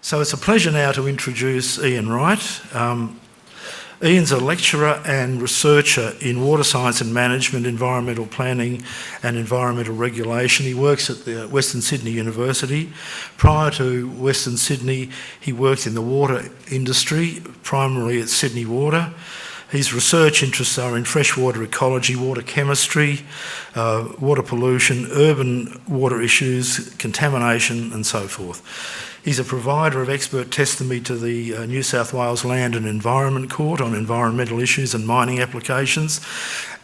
So it's a pleasure now to introduce Ian Wright. Ian's a lecturer and researcher in water science and management, environmental planning and environmental regulation. He works at the Western Sydney University. Prior to Western Sydney, he worked in the water industry, primarily at Sydney Water. His research interests are in freshwater ecology, water chemistry, water pollution, urban water issues, contamination and so forth. He's a provider of expert testimony to the New South Wales Land and Environment Court on environmental issues and mining applications.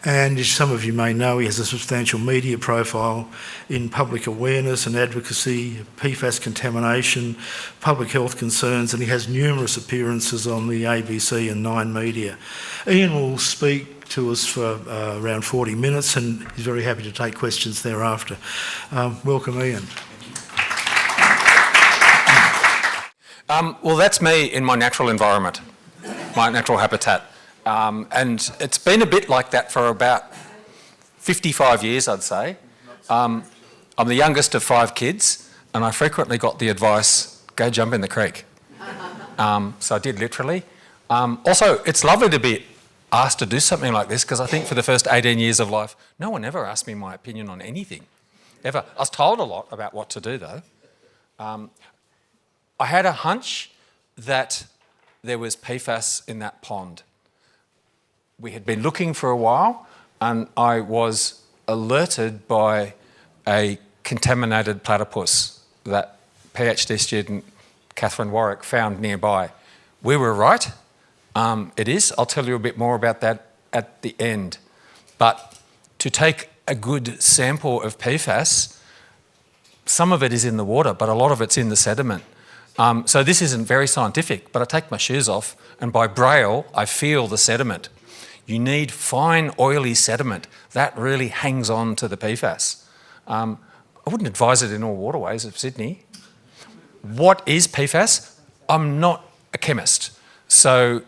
And as some of you may know, he has a substantial media profile in public awareness and advocacy, PFAS contamination, public health concerns, and he has numerous appearances on the ABC and Nine Media. Ian will speak to us for around 40 minutes, and he's very happy to take questions thereafter. Welcome, Ian. Well, that's me in my natural environment, my natural habitat. And it's been a bit like that for about 55 years, I'd say. I'm the youngest of 5 kids, and I frequently got the advice, go jump in the creek. So I did literally. Also, it's lovely to be asked to do something like this, because I think for the first 18 years of life, no one ever asked me my opinion on anything, ever. I was told a lot about what to do, though. I had a hunch that there was PFAS in that pond. We had been looking for a while, and I was alerted by a contaminated platypus that PhD student Catherine Warwick found nearby. We were right. It is. I'll tell you a bit more about that at the end. But to take a good sample of PFAS, some of it is in the water, but a lot of it's in the sediment. So this isn't very scientific, but I take my shoes off and by braille, I feel the sediment. You need fine, oily sediment. That really hangs on to the PFAS. I wouldn't advise it in all waterways of Sydney. What is PFAS? I'm not a chemist. So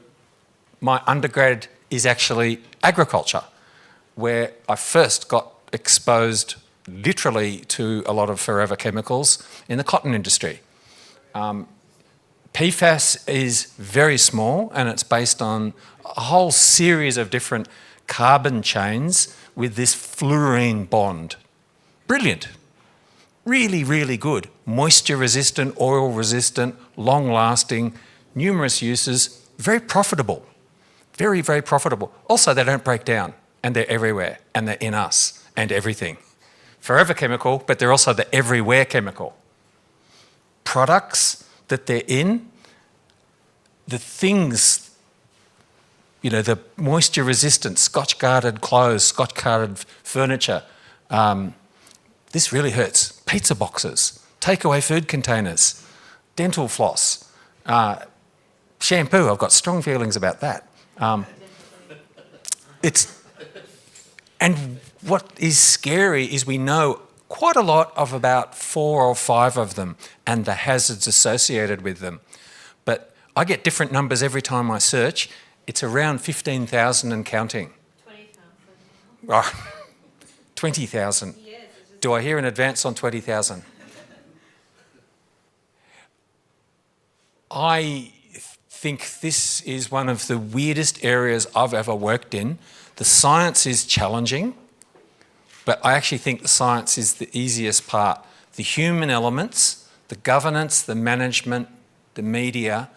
my undergrad is actually agriculture, where I first got exposed literally to a lot of forever chemicals in the cotton industry. PFAS is very small, and it's based on a whole series of different carbon chains with this fluorine bond. Brilliant. Really, really good. Moisture resistant, oil resistant, long lasting, numerous uses, very profitable. Very, very profitable. Also, they don't break down, and they're everywhere, and they're in us and everything. Forever chemical, but they're also the everywhere chemical. Products that they're in, the things, you know, the moisture resistant, Scotch guarded clothes, Scotch guarded furniture. This really hurts. Pizza boxes, takeaway food containers, dental floss, shampoo. I've got strong feelings about that. And what is scary is we know quite a lot of about 4 or 5 of them and the hazards associated with them. But I get different numbers every time I search. It's around 15,000 and counting. 20,000. Oh, 20,000. Yes, do I hear an advance on 20,000? I think this is one of the weirdest areas I've ever worked in. The science is challenging, but I actually think the science is the easiest part. The human elements, the governance, the management, the media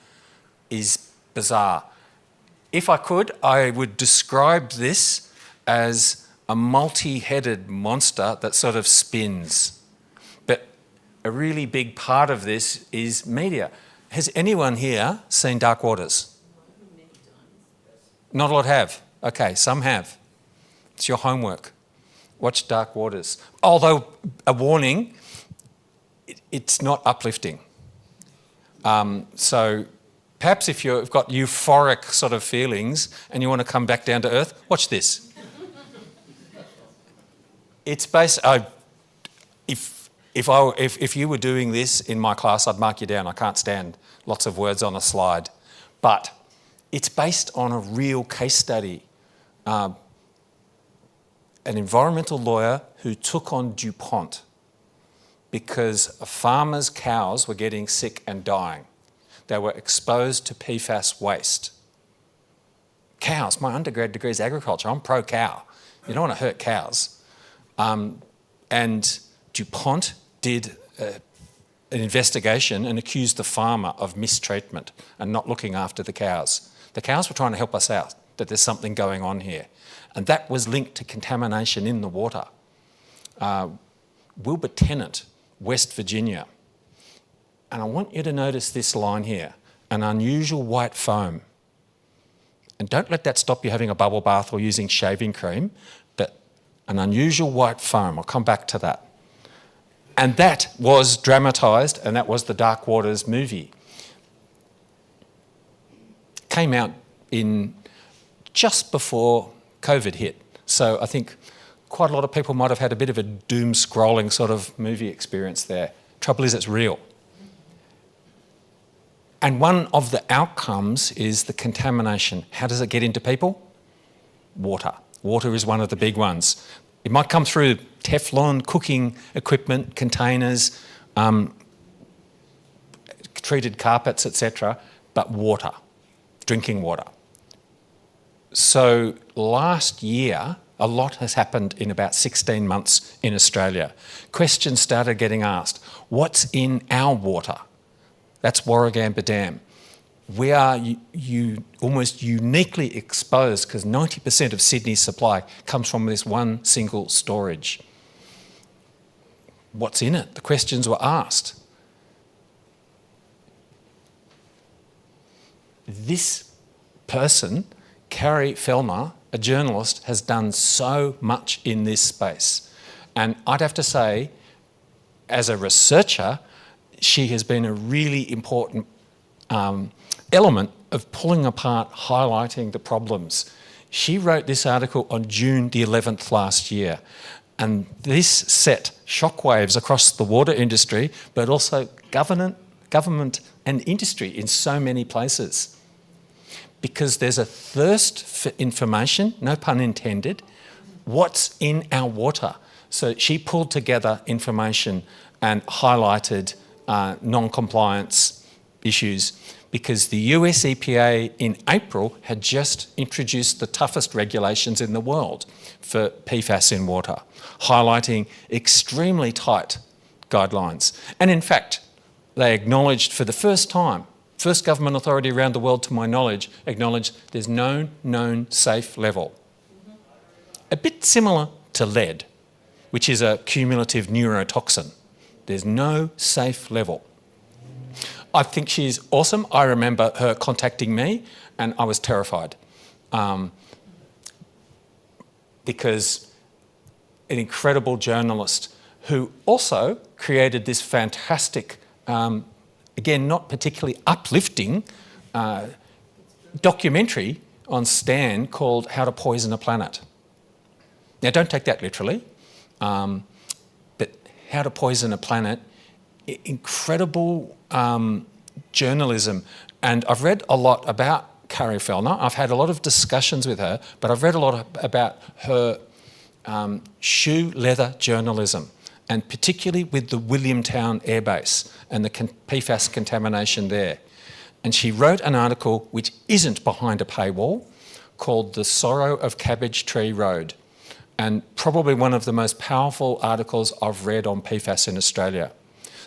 is bizarre. If I could, I would describe this as a multi-headed monster that sort of spins. But a really big part of this is media. Has anyone here seen Dark Waters? Not a lot have. Okay, some have. It's your homework. Watch Dark Waters. Although, a warning, it's not uplifting. So perhaps if you've got euphoric sort of feelings and you want to come back down to earth, watch this. It's based. If you were doing this in my class, I'd mark you down. I can't stand lots of words on a slide, but it's based on a real case study. An environmental lawyer who took on DuPont because a farmer's cows were getting sick and dying. they were exposed to PFAS waste. Cows, my undergrad degree is agriculture, I'm pro-cow. You don't want to hurt cows. And DuPont did an investigation and accused the farmer of mistreatment and not looking after the cows. The cows were trying to help us out, that there's something going on here. And that was linked to contamination in the water. Wilbur Tennant, West Virginia. And I want you to notice this line here, an unusual white foam. And don't let that stop you having a bubble bath or using shaving cream, but an unusual white foam. I'll come back to that. And that was dramatised, and that was the Dark Waters movie. Came out in just before COVID hit. So I think quite a lot of people might have had a bit of a doom scrolling sort of movie experience there. Trouble is, it's real. And one of the outcomes is the contamination. How does it get into people? Water. Water is one of the big ones. It might come through Teflon, cooking equipment, containers, treated carpets, etc., but water, drinking water. So last year, a lot has happened in about 16 months in Australia. Questions started getting asked. What's in our water? That's Warragamba Dam. We are almost uniquely exposed because 90% of Sydney's supply comes from this one single storage. What's in it? The questions were asked. This person, Carrie Fellmer, a journalist, has done so much in this space. And I'd have to say, as a researcher, she has been a really important element of pulling apart, highlighting the problems. She wrote this article on June the 11th last year, and this set shockwaves across the water industry, but also government and industry in so many places. Because there's a thirst for information, no pun intended, what's in our water. So she pulled together information and highlighted non-compliance issues because the US EPA in April had just introduced the toughest regulations in the world for PFAS in water, highlighting extremely tight guidelines. And in fact, they acknowledged for the first time, first government authority around the world to my knowledge, acknowledged there's no known safe level. A bit similar to lead, which is a cumulative neurotoxin. There's no safe level. I think she's awesome. I remember her contacting me and I was terrified because an incredible journalist who also created this fantastic, again, not particularly uplifting documentary on Stan called How to Poison a Planet. Now, don't take that literally. How to Poison a Planet, incredible journalism. And I've read a lot about Carrie Fellner. I've had a lot of discussions with her, but I've read a lot about her shoe leather journalism, and particularly with the Williamtown Air Base and the PFAS contamination there. And she wrote an article which isn't behind a paywall called The Sorrow of Cabbage Tree Road, and probably one of the most powerful articles I've read on PFAS in Australia.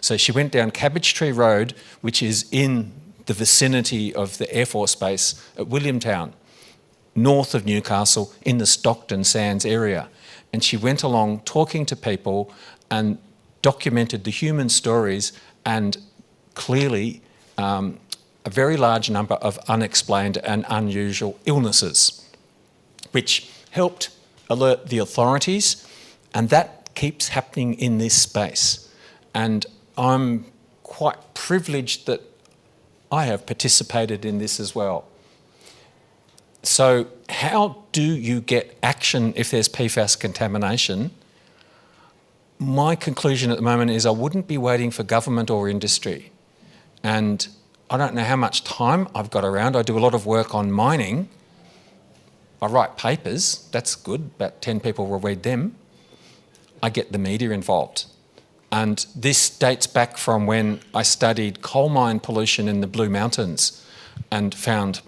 So she went down Cabbage Tree Road, which is in the vicinity of the Air Force Base at Williamtown, north of Newcastle, in the Stockton Sands area. And she went along talking to people and documented the human stories and clearly a very large number of unexplained and unusual illnesses, which helped alert the authorities, and that keeps happening in this space. And I'm quite privileged that I have participated in this as well. So how do you get action if there's PFAS contamination? My conclusion at the moment is I wouldn't be waiting for government or industry. And I don't know how much time I've got around. I do a lot of work on mining. I write papers, that's good, about 10 people will read them. I get the media involved. And this dates back from when I studied coal mine pollution in the Blue Mountains and found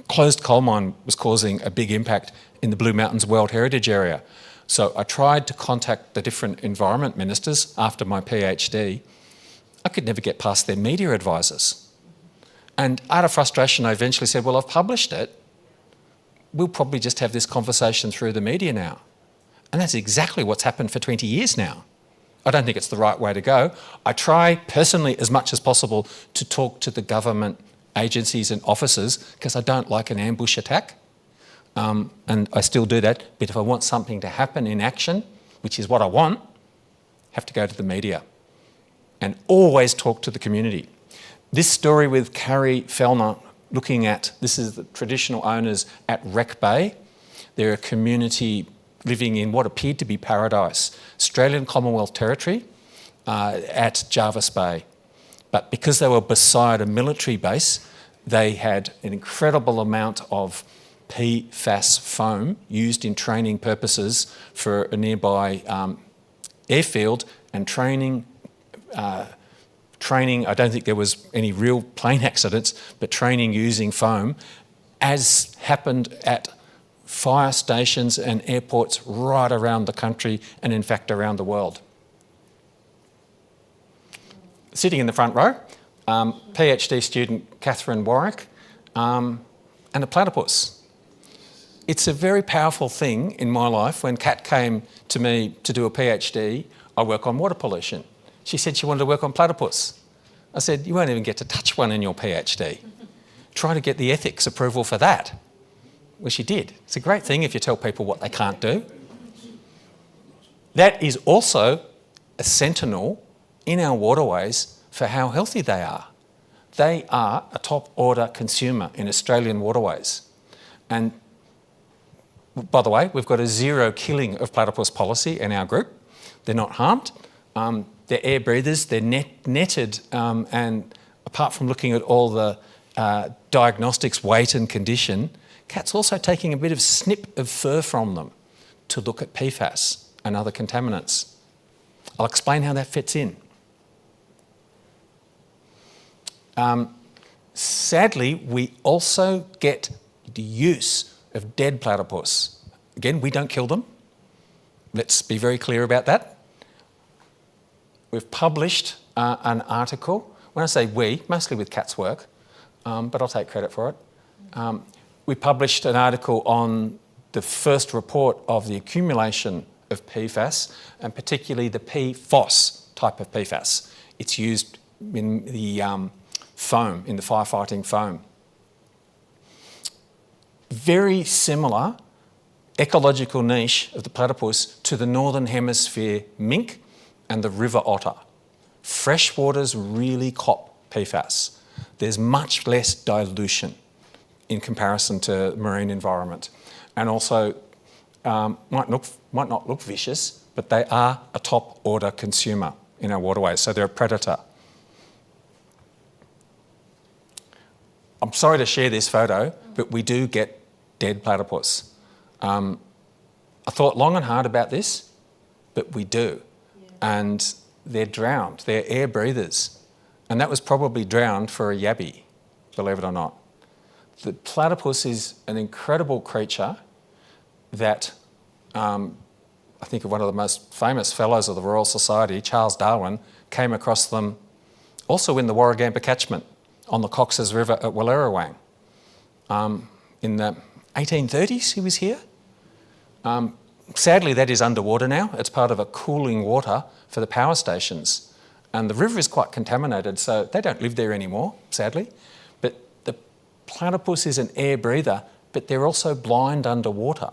closed coal mine was causing a big impact in the Blue Mountains World Heritage Area. So I tried to contact the different environment ministers after my PhD. I could never get past their media advisors. And out of frustration, I eventually said, well, I've published it. We'll probably just have this conversation through the media now. And that's exactly what's happened for 20 years now. I don't think it's the right way to go. I try personally as much as possible to talk to the government agencies and officers because I don't like an ambush attack. And I still do that. But if I want something to happen in action, which is what I want, I have to go to the media and always talk to the community. This story with Carrie Fellner looking at, this is the traditional owners at Wreck Bay. They're a community living in what appeared to be paradise, Australian Commonwealth Territory at Jervis Bay. But because they were beside a military base, they had an incredible amount of PFAS foam used in training purposes for a nearby airfield and training. I don't think there was any real plane accidents, but training using foam, as happened at fire stations and airports right around the country and in fact around the world. Sitting in the front row, PhD student Catherine Warwick, and a platypus. It's a very powerful thing in my life. When Kat came to me to do a PhD, I work on water pollution. She said she wanted to work on platypus. I said, you won't even get to touch one in your PhD. Try to get the ethics approval for that. Well, she did. It's a great thing if you tell people what they can't do. That is also a sentinel in our waterways for how healthy they are. They are a top order consumer in Australian waterways. And by the way, we've got a zero killing of platypus policy in our group. They're not harmed. They're air breathers, they're netted, and apart from looking at all the diagnostics, weight and condition, Kat's also taking a bit of snip of fur from them to look at PFAS and other contaminants. I'll explain how that fits in. Sadly, we also get the use of dead platypus. Again, we don't kill them. Let's be very clear about that. We've published an article. When I say we, mostly with Kat's work, but I'll take credit for it. We published an article on the first report of the accumulation of PFAS, and particularly the PFOS type of PFAS. It's used in the foam, in the firefighting foam. Very similar ecological niche of the platypus to the Northern Hemisphere mink and the river otter. Freshwaters really cop PFAS. There's much less dilution in comparison to marine environment. And also, might not look vicious, but they are a top order consumer in our waterways, so they're a predator. I'm sorry to share this photo, but we do get dead platypus. I thought long and hard about this, but we do. Yeah. And they're drowned, they're air breathers. And that was probably drowned for a yabby, believe it or not. The platypus is an incredible creature that I think of one of the most famous fellows of the Royal Society, Charles Darwin, came across them also in the Warragamba catchment on the Cox's River at Wallerawang. In the 1830s he was here. Sadly, that is underwater now. It's part of a cooling water for the power stations. And the river is quite contaminated, so they don't live there anymore, sadly. But the platypus is an air breather, but they're also blind underwater.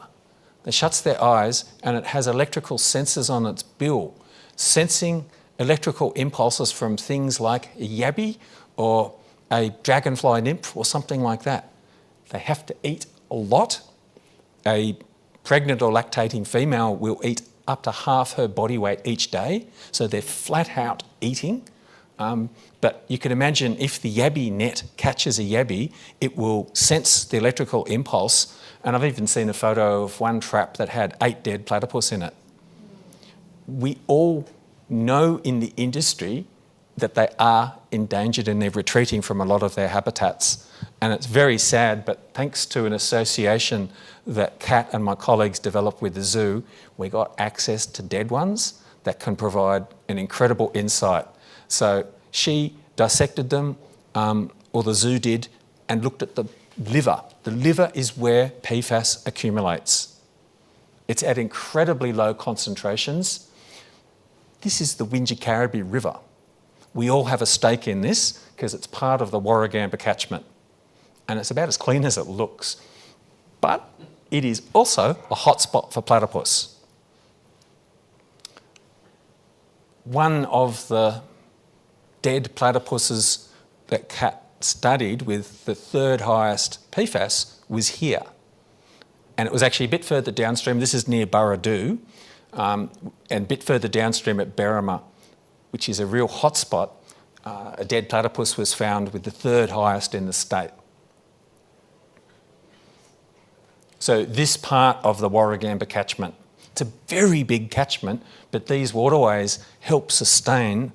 It shuts their eyes and it has electrical sensors on its bill, sensing electrical impulses from things like a yabby or a dragonfly nymph or something like that. They have to eat a lot. A pregnant or lactating female will eat up to half her body weight each day, so they're flat out eating. But you can imagine if the yabby net catches a yabby, it will sense the electrical impulse. And I've even seen a photo of one trap that had 8 dead platypus in it. We all know in the industry that they are endangered and they're retreating from a lot of their habitats. And it's very sad, but thanks to an association that Kat and my colleagues developed with the zoo, we got access to dead ones that can provide an incredible insight. So she dissected them, or the zoo did, and looked at the liver. The liver is where PFAS accumulates. It's at incredibly low concentrations. This is the Wingecarribee River. We all have a stake in this because it's part of the Warragamba catchment. And it's about as clean as it looks. But it is also a hotspot for platypus. One of the dead platypuses that Kat studied with the third highest PFAS was here. And it was actually a bit further downstream. This is near Burradoo, and a bit further downstream at Berrima, which is a real hotspot. A dead platypus was found with the third highest in the state. So this part of the Warragamba catchment, it's a very big catchment, but these waterways help sustain.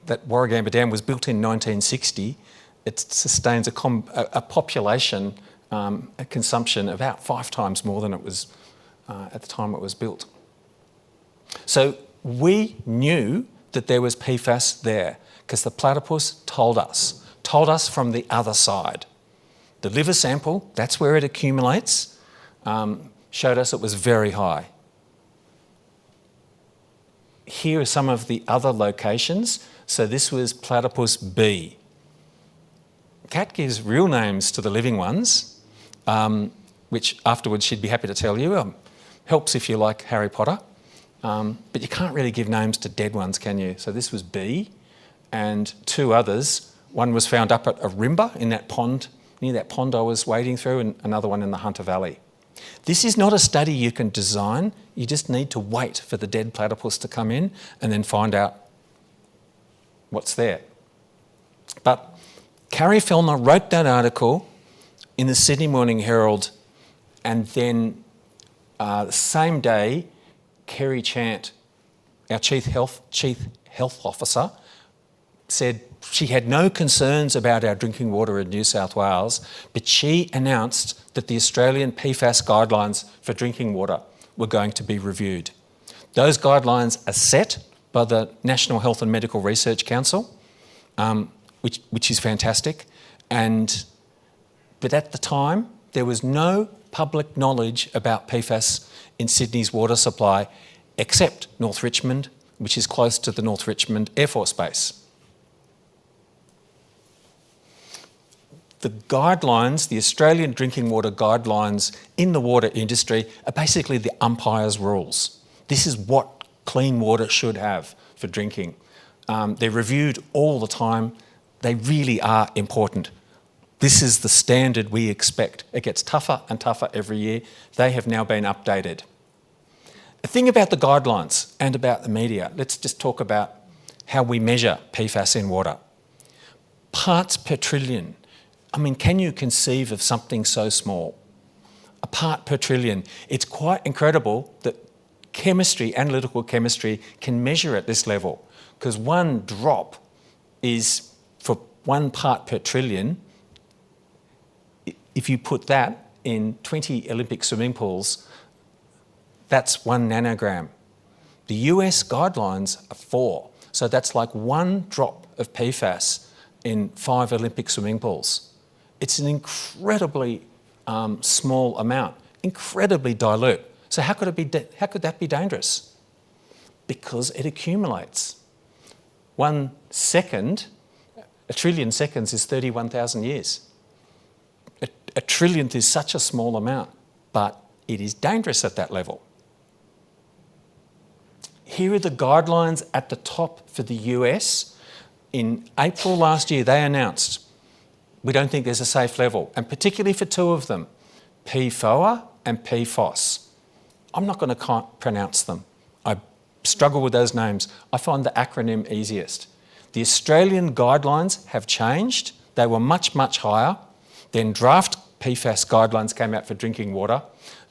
That Warragamba Dam was built in 1960. It sustains a population, a consumption about 5 times more than it was at the time it was built. So we knew that there was PFAS there because the platypus told us from the other side. The liver sample, that's where it accumulates, showed us it was very high. Here are some of the other locations. So this was platypus B. Kat gives real names to the living ones, which afterwards she'd be happy to tell you. Helps if you like Harry Potter. But you can't really give names to dead ones, can you? So this was B, and 2 others. One was found up at Arimba in that pond, near that pond I was wading through, and another one in the Hunter Valley. This is not a study you can design. You just need to wait for the dead platypus to come in and then find out what's there. But Carrie Fellner wrote that article in the Sydney Morning Herald, and then the same day, Kerry Chant, our Chief Health Officer, said she had no concerns about our drinking water in New South Wales, but she announced that the Australian PFAS guidelines for drinking water were going to be reviewed. Those guidelines are set by the National Health and Medical Research Council, which is fantastic. But at the time, there was no public knowledge about PFAS in Sydney's water supply, except North Richmond, which is close to the North Richmond Air Force Base. The guidelines, the Australian drinking water guidelines in the water industry are basically the umpire's rules. This is what clean water should have for drinking. They're reviewed all the time. They really are important. This is the standard we expect. It gets tougher and tougher every year. They have now been updated. The thing about the guidelines and about the media, let's just talk about how we measure PFAS in water. Parts per trillion. I mean, can you conceive of something so small? A part per trillion. It's quite incredible that chemistry, analytical chemistry, can measure at this level, because one drop is, for 1 part per trillion, if you put that in 20 Olympic swimming pools, that's 1 nanogram. The US guidelines are 4, so that's like 1 drop of PFAS in 5 Olympic swimming pools. It's an incredibly small amount, incredibly dilute. So how could that be dangerous? Because it accumulates. 1 second, a trillion seconds is 31,000 years. A trillionth is such a small amount, but it is dangerous at that level. Here are the guidelines at the top for the US. In April last year, they announced, we don't think there's a safe level, and particularly for 2 of them, PFOA and PFOS. I'm not going to pronounce them. I struggle with those names. I find the acronym easiest. The Australian guidelines have changed. They were much, much higher. Then draft PFAS guidelines came out for drinking water,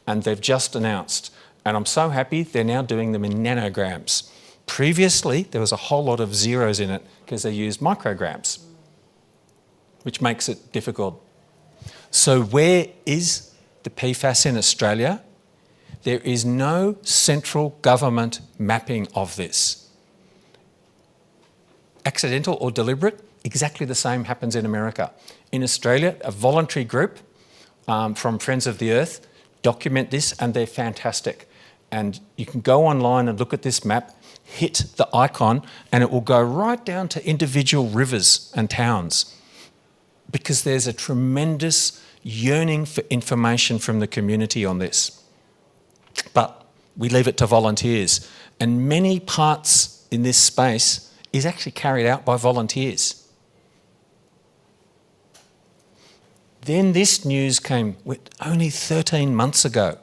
and they've just announced, and I'm so happy they're now doing them in nanograms. Previously, there was a whole lot of zeros in it because they used micrograms, which makes it difficult. So where is the PFAS in Australia? There is no central government mapping of this. Accidental or deliberate, exactly the same happens in America. In Australia, a voluntary group from Friends of the Earth document this, and they're fantastic. And you can go online and look at this map, hit the icon, and it will go right down to individual rivers and towns, because there's a tremendous yearning for information from the community on this. But we leave it to volunteers, and many parts in this space is actually carried out by volunteers. Then this news came only 13 months ago.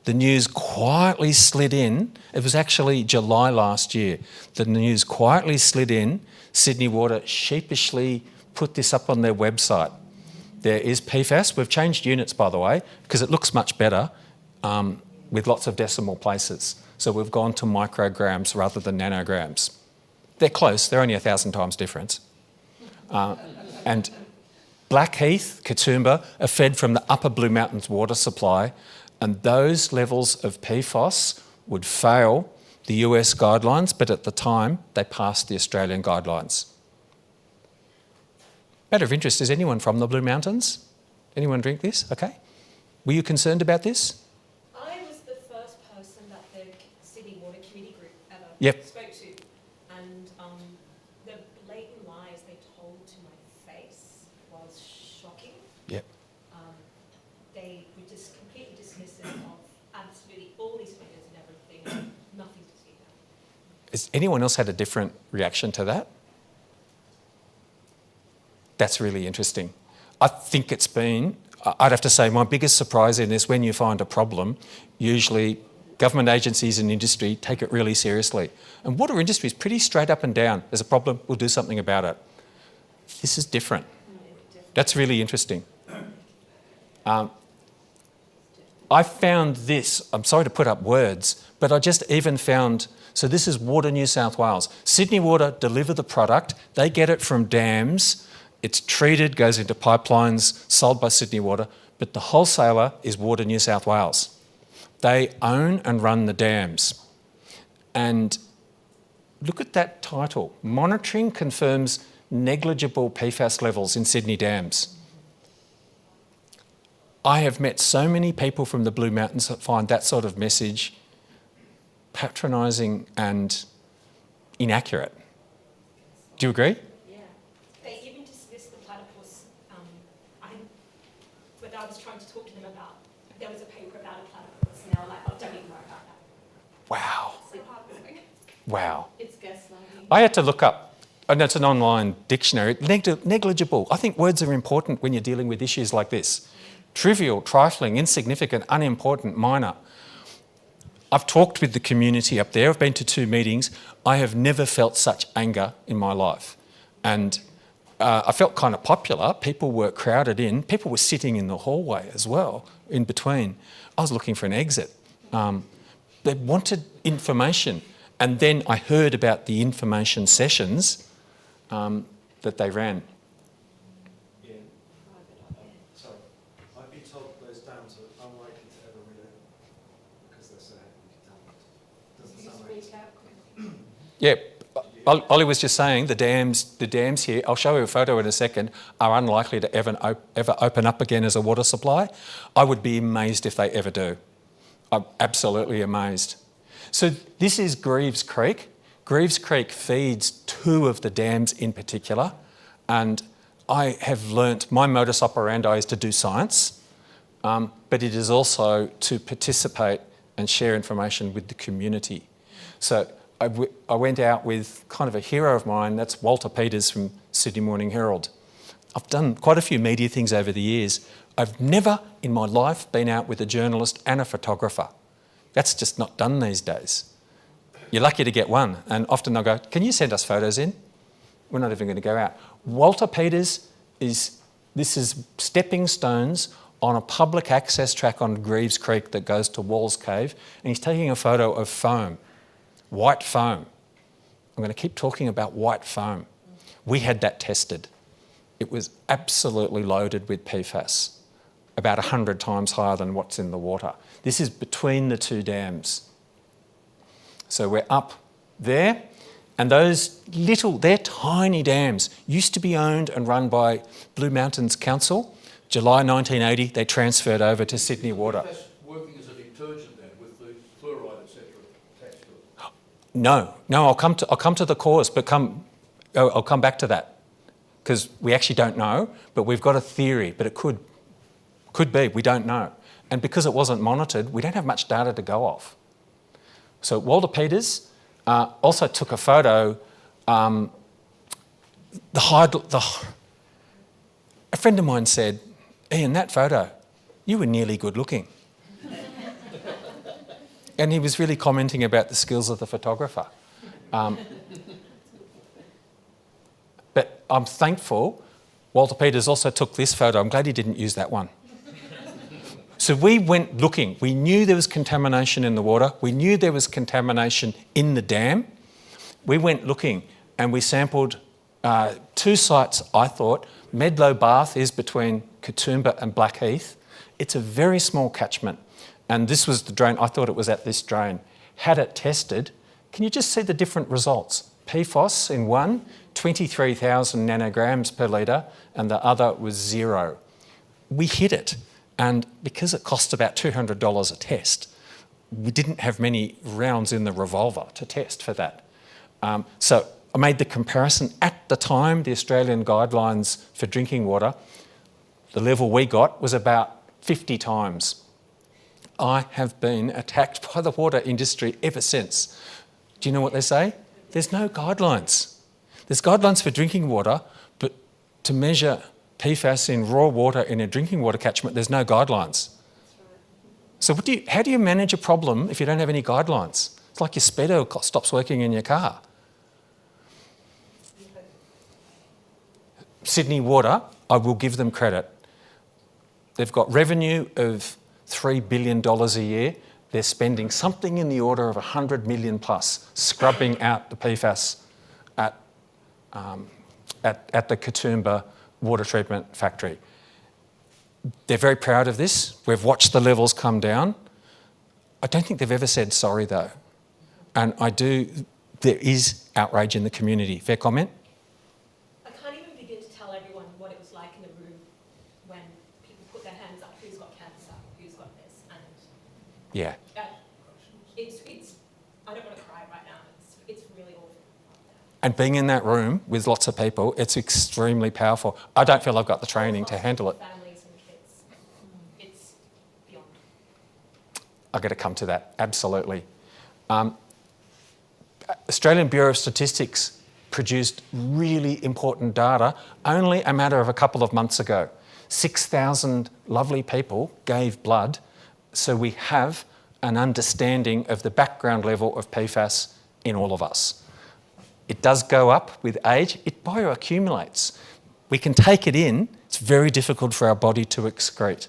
The news quietly slid in. It was actually July last year. The news quietly slid in. Sydney Water sheepishly put this up on their website. There is PFAS. We've changed units, by the way, because it looks much better with lots of decimal places. So we've gone to micrograms rather than nanograms. They're close. They're only 1,000 times difference. And Blackheath, Katoomba are fed from the upper Blue Mountains water supply, and those levels of PFAS would fail the US guidelines, but at the time they passed the Australian guidelines. Matter of interest, is anyone from the Blue Mountains? Anyone drink this? Okay. Were you concerned about this? I was the first person that the Sydney Water Committee Group ever spoke to, and the blatant lies they told to my face was shocking. Yep. They were just completely dismissive of absolutely all these figures and everything, nothing to see about. Has anyone else had a different reaction to that? That's really interesting. I think it's been, I'd have to say, my biggest surprise in this, when you find a problem, usually government agencies and industry take it really seriously. And water industry is pretty straight up and down. There's a problem, we'll do something about it. This is different. That's really interesting. I found this, I'm sorry to put up words, but I just even found, so this is Water New South Wales. Sydney Water deliver the product, they get it from dams, it's treated, goes into pipelines, sold by Sydney Water, but the wholesaler is Water New South Wales. They own and run the dams. And look at that title. Monitoring confirms negligible PFAS levels in Sydney dams. I have met so many people from the Blue Mountains that find that sort of message patronising and inaccurate. Do you agree? They even dismissed the platypus. When I was trying to talk to them about, there was a paper about a platypus, and they were like, "Oh, don't even worry about that." Wow. So heartbreaking. Wow. It's gaslighting. I had to look up, and it's an online dictionary, negligible. I think words are important when you're dealing with issues like this. Trivial, trifling, insignificant, unimportant, minor. I've talked with the community up there. I've been to 2 meetings. I have never felt such anger in my life. And I felt kind of popular. People were crowded in. People were sitting in the hallway as well, in between. I was looking for an exit. They wanted information. And then I heard about the information sessions that they ran. Yeah. Sorry. I've been told those dams are unlikely to ever reopen because they're so heavily contaminated. Doesn't sound like Yeah. Ollie was just saying the dams here, I'll show you a photo in a second, are unlikely to ever open up again as a water supply. I would be amazed if they ever do. I'm absolutely amazed. So this is Greaves Creek. Greaves Creek feeds 2 of the dams in particular, and I have learnt my modus operandi is to do science, but it is also to participate and share information with the community. So I went out with kind of a hero of mine, that's Walter Peters from Sydney Morning Herald. I've done quite a few media things over the years. I've never in my life been out with a journalist and a photographer. That's just not done these days. You're lucky to get one, and often they'll go, "Can you send us photos in?" We're not even going to go out. Walter Peters this is stepping stones on a public access track on Greaves Creek that goes to Walls Cave, and he's taking a photo of foam. White foam. I'm going to keep talking about white foam. We had that tested. It was absolutely loaded with PFAS, about 100 times higher than what's in the water. This is between the two dams. So we're up there, and those they're tiny dams, used to be owned and run by Blue Mountains Council. July 1980, they transferred over to Sydney Water. PFAS working as a detergent then, with the fluoride, etc. attached to it? No, I'll come to the cause, but I'll come back to that, because we actually don't know, but we've got a theory, but it could be, we don't know. And because it wasn't monitored, we don't have much data to go off. So Walter Peters also took a photo. A friend of mine said, "Ian, that photo, you were nearly good looking." And he was really commenting about the skills of the photographer. But I'm thankful Walter Peters also took this photo. I'm glad he didn't use that one. So we went looking. We knew there was contamination in the water. We knew there was contamination in the dam. We went looking and we sampled 2 sites, I thought. Medlow Bath is between Katoomba and Blackheath. It's a very small catchment. And this was the drain. I thought it was at this drain. Had it tested, can you just see the different results? PFAS in one, 23,000 nanograms per litre, and the other was 0. We hit it. And because it cost about $200 a test, we didn't have many rounds in the revolver to test for that. So I made the comparison. At the time, the Australian guidelines for drinking water, the level we got was about 50 times. I have been attacked by the water industry ever since. Do you know what they say? There's no guidelines. There's guidelines for drinking water, but to measure PFAS in raw water in a drinking water catchment, there's no guidelines. So how do you manage a problem if you don't have any guidelines? It's like your speedo stops working in your car. Sydney Water, I will give them credit. They've got revenue of $3 billion a year. They're spending something in the order of 100 million plus scrubbing out the PFAS at the Katoomba water treatment factory. They're very proud of this. We've watched the levels come down. I don't think they've ever said sorry though. And there is outrage in the community. Fair comment? I can't even begin to tell everyone what it was like in the room when people put their hands up, who's got cancer, who's got this, and Yeah. it's I don't want to cry right now, it's really awful. And being in that room with lots of people, it's extremely powerful. I don't feel I've got the training to handle it. Families and kids, it's beyond. I've got to come to that, absolutely. Australian Bureau of Statistics produced really important data only a matter of a couple of months ago. 6,000 lovely people gave blood, so we have an understanding of the background level of PFAS in all of us. It does go up with age. It bioaccumulates. We can take it in. It's very difficult for our body to excrete.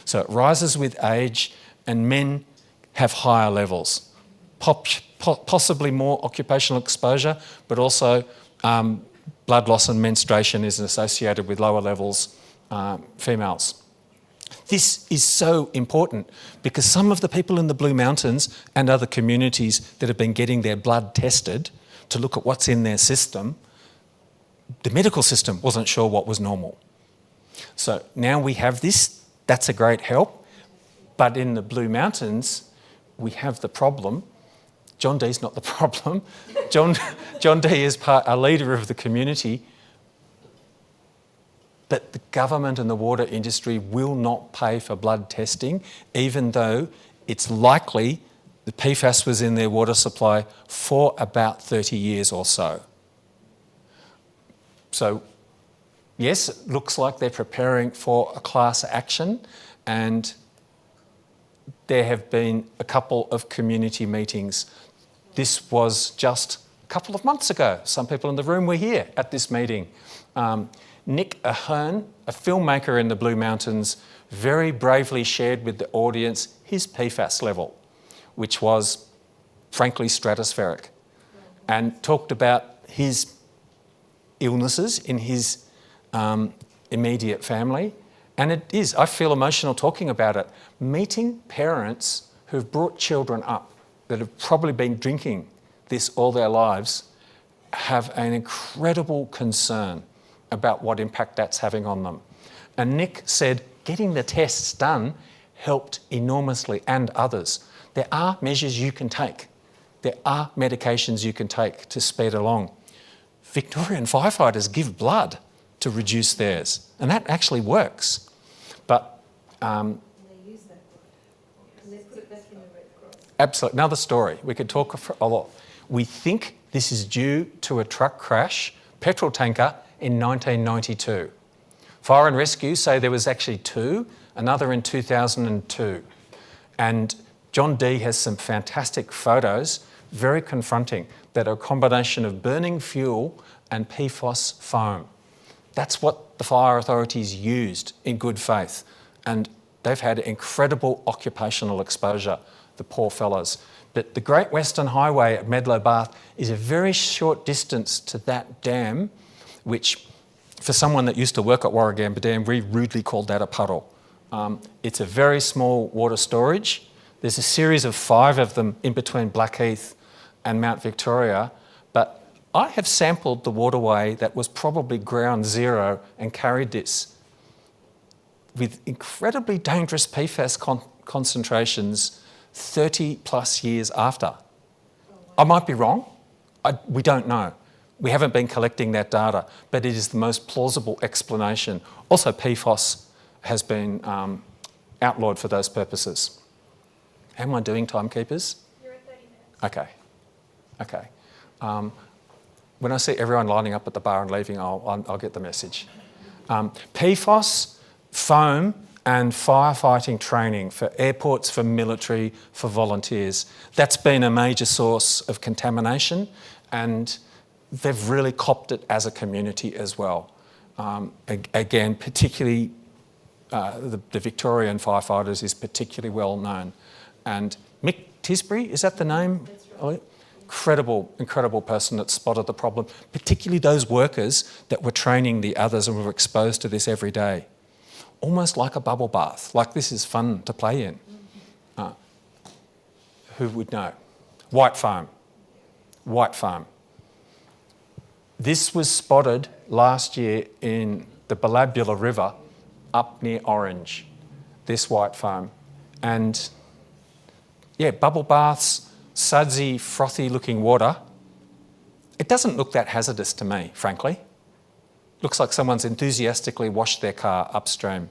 So it rises with age, and men have higher levels. Possibly more occupational exposure, but also blood loss and menstruation is associated with lower levels females. This is so important because some of the people in the Blue Mountains and other communities that have been getting their blood tested to look at what's in their system, the medical system wasn't sure what was normal. So now we have this, that's a great help, but in the Blue Mountains, we have the problem. John Dee's not the problem. John Dee is a leader of the community, but the government and the water industry will not pay for blood testing, even though it's likely the PFAS was in their water supply for about 30 years or so. So, yes, it looks like they're preparing for a class action, and there have been a couple of community meetings. This was just a couple of months ago. Some people in the room were here at this meeting. Nick Ahern, a filmmaker in the Blue Mountains, very bravely shared with the audience his PFAS level, which was frankly stratospheric. and talked about his illnesses in his immediate family. And it is, I feel emotional talking about it. Meeting parents who've brought children up that have probably been drinking this all their lives have an incredible concern about what impact that's having on them. And Nick said getting the tests done helped enormously, and others. There are measures you can take. There are medications you can take to speed along. Victorian firefighters give blood to reduce theirs, and that actually works. But They use that blood and they put it back in the Red Cross. absolutely, another story. We could talk for a lot. We think this is due to a truck crash, petrol tanker, in 1992. Fire and Rescue say there was actually two, another in 2002. And John D has some fantastic photos, very confronting, that are a combination of burning fuel and PFAS foam. That's what the fire authorities used in good faith. And they've had incredible occupational exposure, the poor fellas. But the Great Western Highway at Medlow Bath is a very short distance to that dam, which for someone that used to work at Warragamba Dam, we rudely called that a puddle. It's a very small water storage. There's a series of 5 of them in between Blackheath and Mount Victoria, but I have sampled the waterway that was probably ground zero and carried this with incredibly dangerous PFAS concentrations 30 plus years after. I might be wrong. We don't know. We haven't been collecting that data, but it is the most plausible explanation. Also, PFAS has been outlawed for those purposes. How am I doing, timekeepers? You're at 30 minutes. Okay. When I see everyone lining up at the bar and leaving, I'll get the message. PFAS, foam, and firefighting training for airports, for military, for volunteers. That's been a major source of contamination, and they've really copped it as a community as well. Again, particularly the Victorian firefighters is particularly well known. And Mick Tisbury, is that the name? That's right. Incredible person that spotted the problem, particularly those workers that were training the others and were exposed to this every day. Almost like a bubble bath, like this is fun to play in. Who would know? White foam. This was spotted last year in the Ballabula River up near Orange, this white foam. And yeah, bubble baths, sudsy, frothy looking water. It doesn't look that hazardous to me, frankly. Looks like someone's enthusiastically washed their car upstream.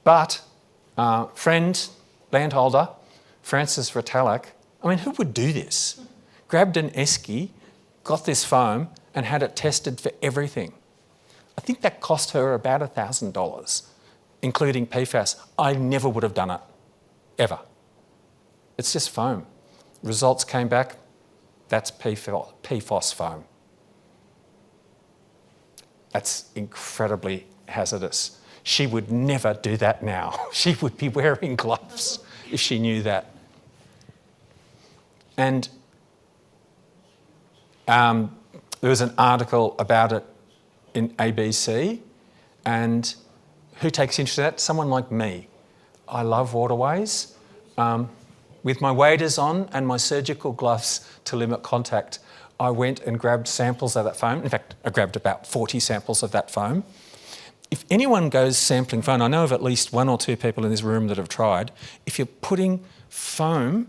But friend, landholder, Francis Vitalik, I mean, who would do this? Grabbed an esky, got this foam and had it tested for everything. I think that cost her about $1,000, including PFAS. I never would have done it, ever. It's just foam. Results came back, that's PFAS foam. That's incredibly hazardous. She would never do that now. She would be wearing gloves if she knew that. And there was an article about it in ABC, and who takes interest in that? Someone like me. I love waterways. With my waders on and my surgical gloves to limit contact, I went and grabbed samples of that foam. In fact, I grabbed about 40 samples of that foam. If anyone goes sampling foam, I know of at least 1 or 2 people in this room that have tried, if you're putting foam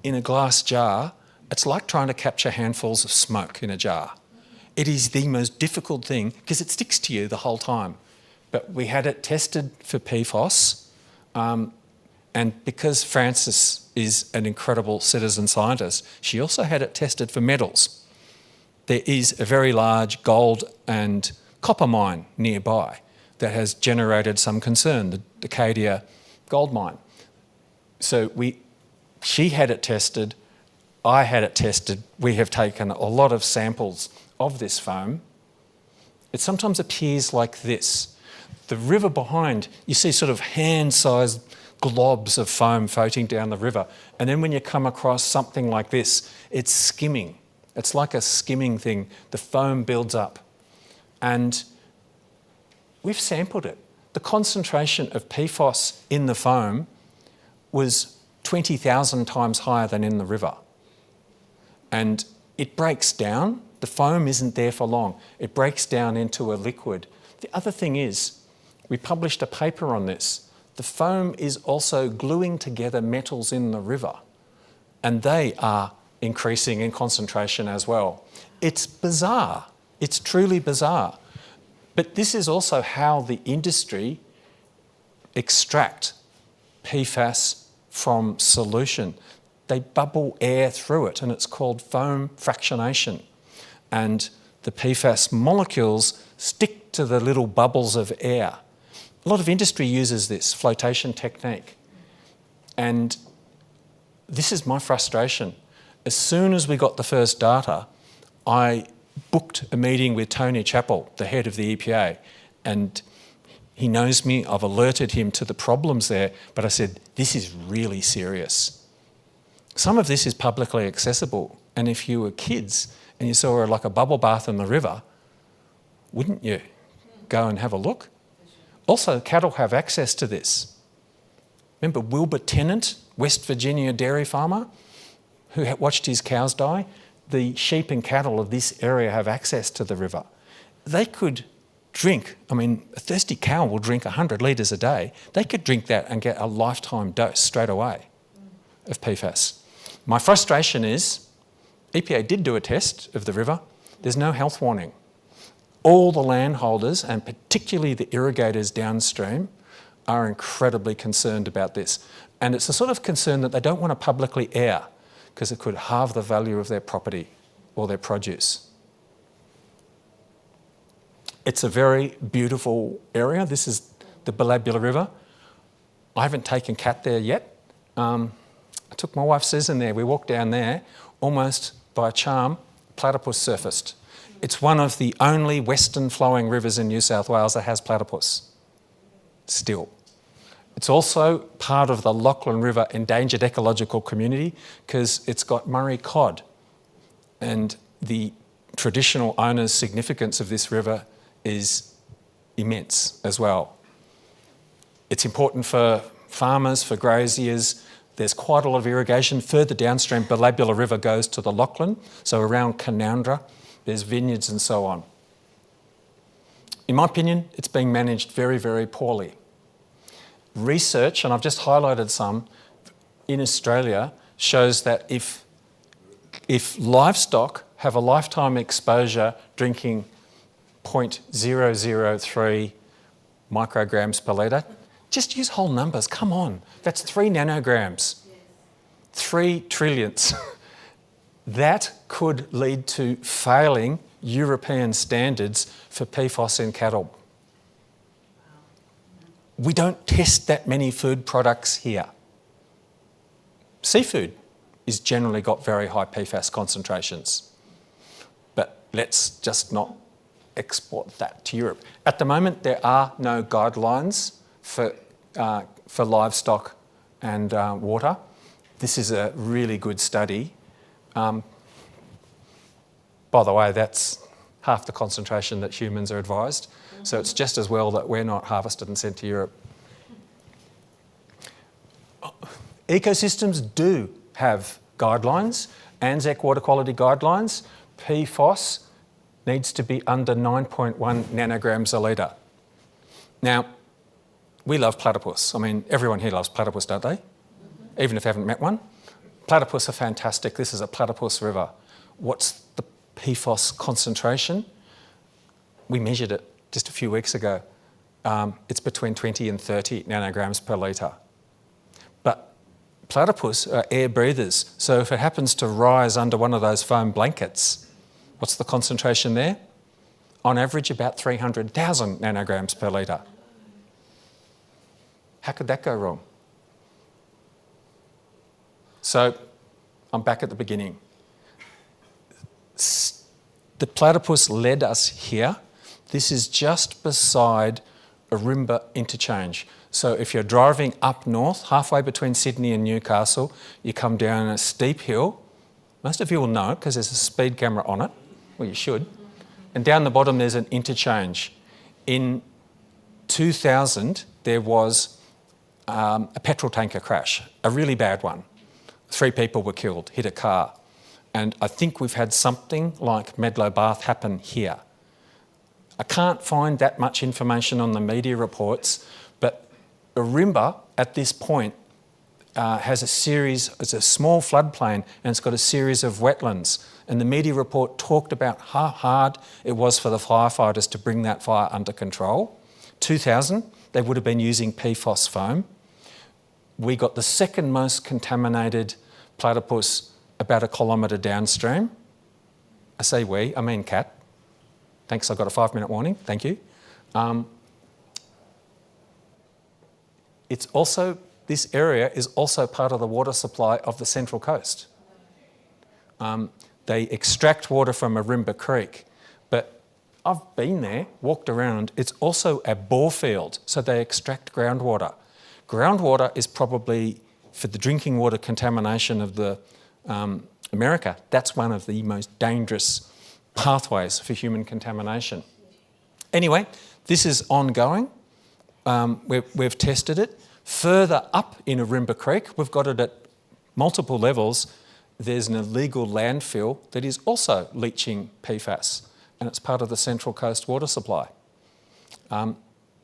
in a glass jar, it's like trying to capture handfuls of smoke in a jar. It is the most difficult thing because it sticks to you the whole time. But we had it tested for PFAS, and because Frances is an incredible citizen scientist, she also had it tested for metals. There is a very large gold and copper mine nearby that has generated some concern, the Acadia gold mine. So she had it tested, I had it tested. We have taken a lot of samples of this foam. It sometimes appears like this. The river behind, you see sort of hand-sized globs of foam floating down the river. And then when you come across something like this, it's skimming. It's like a skimming thing. The foam builds up. And we've sampled it. The concentration of PFAS in the foam was 20,000 times higher than in the river. And it breaks down. The foam isn't there for long. It breaks down into a liquid. The other thing is, we published a paper on this. The foam is also gluing together metals in the river, and they are increasing in concentration as well. It's bizarre. It's truly bizarre. But this is also how the industry extract PFAS from solution. They bubble air through it, and it's called foam fractionation. And the PFAS molecules stick to the little bubbles of air. A lot of industry uses this flotation technique. And this is my frustration. As soon as we got the first data, I booked a meeting with Tony Chappell, the head of the EPA, and he knows me. I've alerted him to the problems there, but I said, this is really serious. Some of this is publicly accessible, and if you were kids and you saw like a bubble bath in the river, wouldn't you go and have a look? Also, cattle have access to this. Remember Wilbur Tennant, West Virginia dairy farmer, who watched his cows die? The sheep and cattle of this area have access to the river. They could drink, I mean, a thirsty cow will drink 100 litres a day. They could drink that and get a lifetime dose straight away of PFAS. My frustration is, EPA did do a test of the river. There's no health warning. All the landholders, and particularly the irrigators downstream, are incredibly concerned about this. And it's a sort of concern that they don't want to publicly air because it could halve the value of their property or their produce. It's a very beautiful area. This is the Belabula River. I haven't taken Kat there yet. I took my wife Susan there. We walked down there, almost by charm, platypus surfaced. It's one of the only western flowing rivers in New South Wales that has platypus, still. It's also part of the Lachlan River Endangered Ecological Community because it's got Murray cod, and the traditional owner's significance of this river is immense as well. It's important for farmers, for graziers. There's quite a lot of irrigation. Further downstream, Belabula River goes to the Lachlan, so around Canowindra, there's vineyards and so on. In my opinion, it's being managed very, very poorly. Research, and I've just highlighted some, in Australia shows that if livestock have a lifetime exposure drinking 0.003 micrograms per litre, just use whole numbers, come on, that's 3 nanograms, 3 trillionths. That could lead to failing European standards for PFAS in cattle. We don't test that many food products here. Seafood is generally got very high PFAS concentrations, but let's just not export that to Europe. At the moment, there are no guidelines for livestock and water. This is a really good study. By the way, that's half the concentration that humans are advised. So it's just as well that we're not harvested and sent to Europe. Ecosystems do have guidelines, ANZAC water quality guidelines. PFOS needs to be under 9.1 nanograms a litre. Now, we love platypus. I mean, everyone here loves platypus, don't they? Even if they haven't met one. Platypus are fantastic. This is a platypus river. What's the PFOS concentration? We measured it just a few weeks ago. It's between 20 and 30 nanograms per litre. But platypus are air breathers, so if it happens to rise under one of those foam blankets, what's the concentration there? On average, about 300,000 nanograms per litre. How could that go wrong? So I'm back at the beginning. The platypus led us here. This is just beside Ourimbah interchange. So if you're driving up north, halfway between Sydney and Newcastle, you come down a steep hill. Most of you will know it because there's a speed camera on it. Well, you should. And down the bottom, there's an interchange. In 2000, there was a petrol tanker crash, a really bad one. 3 people were killed, hit a car. And I think we've had something like Medlow Bath happen here. I can't find that much information on the media reports, but Ourimbah at this point has a series, it's a small floodplain, and it's got a series of wetlands. And the media report talked about how hard it was for the firefighters to bring that fire under control. 2000, they would have been using PFAS foam. We got the second most contaminated platypus about 1 kilometre downstream. I say we, I mean cat. Thanks, I got a 5-minute warning, thank you. It's also, this area is also part of the water supply of the Central Coast. They extract water from Ourimbah Creek, but I've been there, walked around. It's also a bore field, so they extract groundwater. Groundwater is probably, for the drinking water contamination of the America, that's one of the most dangerous pathways for human contamination. Anyway, this is ongoing. We've tested it. Further up in Ourimbah Creek, we've got it at multiple levels. There's an illegal landfill that is also leaching PFAS, and it's part of the Central Coast water supply.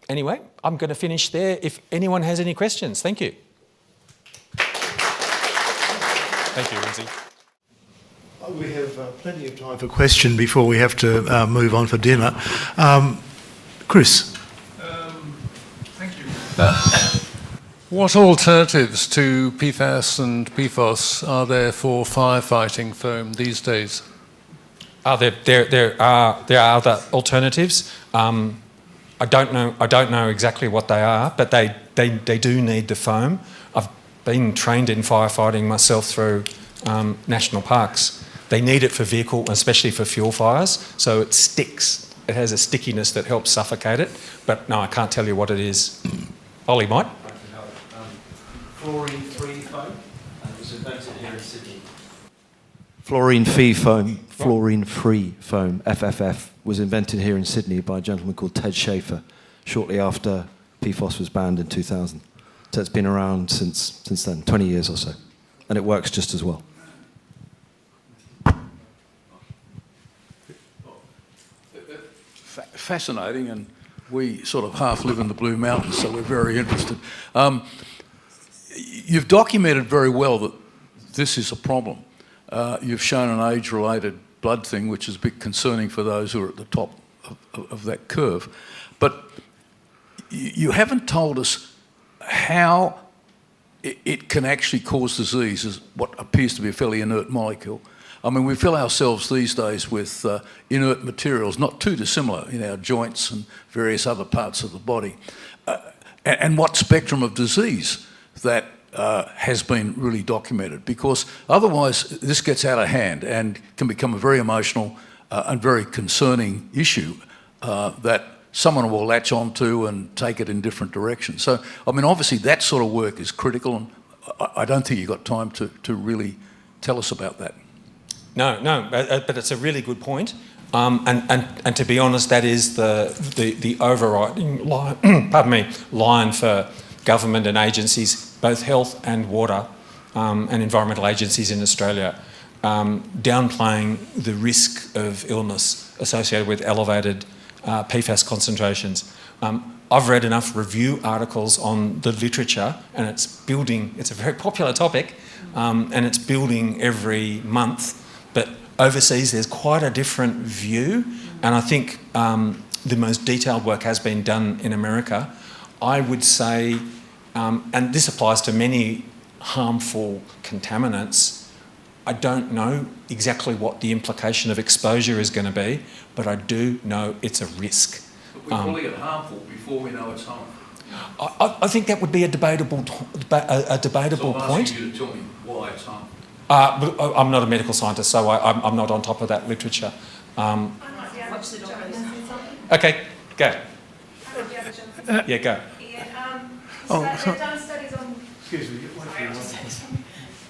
Anyway, I'm going to finish there. If anyone has any questions, thank you. Thank you, Lindsay. We have plenty of time for question before we have to move on for dinner. Chris. Thank you. What alternatives to PFAS and PFOS are there for firefighting foam these days? There are other alternatives. I don't know exactly what they are, but they do need the foam. I've been trained in firefighting myself through national parks. They need it for vehicle, especially for fuel fires, so it sticks. It has a stickiness that helps suffocate it, but no, I can't tell you what it is. Ollie might. Fluorine-free foam, and it was invented here in Sydney. Fluorine-free foam, FFF, was invented here in Sydney by a gentleman called Ted Schaefer shortly after PFOS was banned in 2000. So it's been around since then, 20 years or so, and it works just as well. Fascinating, and we sort of half live in the Blue Mountains, so we're very interested. You've documented very well that this is a problem. You've shown an age-related blood thing, which is a bit concerning for those who are at the top of that curve. But you haven't told us how it can actually cause disease as what appears to be a fairly inert molecule. I mean, we fill ourselves these days with inert materials, not too dissimilar in our joints and various other parts of the body. And what spectrum of disease that has been really documented, because otherwise this gets out of hand and can become a very emotional and very concerning issue that someone will latch onto and take it in different directions. So, I mean, obviously that sort of work is critical, and I don't think you've got time to really tell us about that. No, but it's a really good point. And to be honest, that is the overriding line, line for government and agencies, both health and water and environmental agencies in Australia, downplaying the risk of illness associated with elevated PFAS concentrations. I've read enough review articles on the literature, and it's building. It's a very popular topic, and it's building every month. But overseas, there's quite a different view, and I think the most detailed work has been done in America. I would say, and this applies to many harmful contaminants, I don't know exactly what the implication of exposure is going to be, but I do know it's a risk. But we're calling it harmful before we know it's harmful. I think that would be a debatable point. So I'm asking you to tell me why it's harmful. I'm not a medical scientist, so I'm not on top of that literature. Okay, go. Yeah, go. They've done studies on. Excuse me.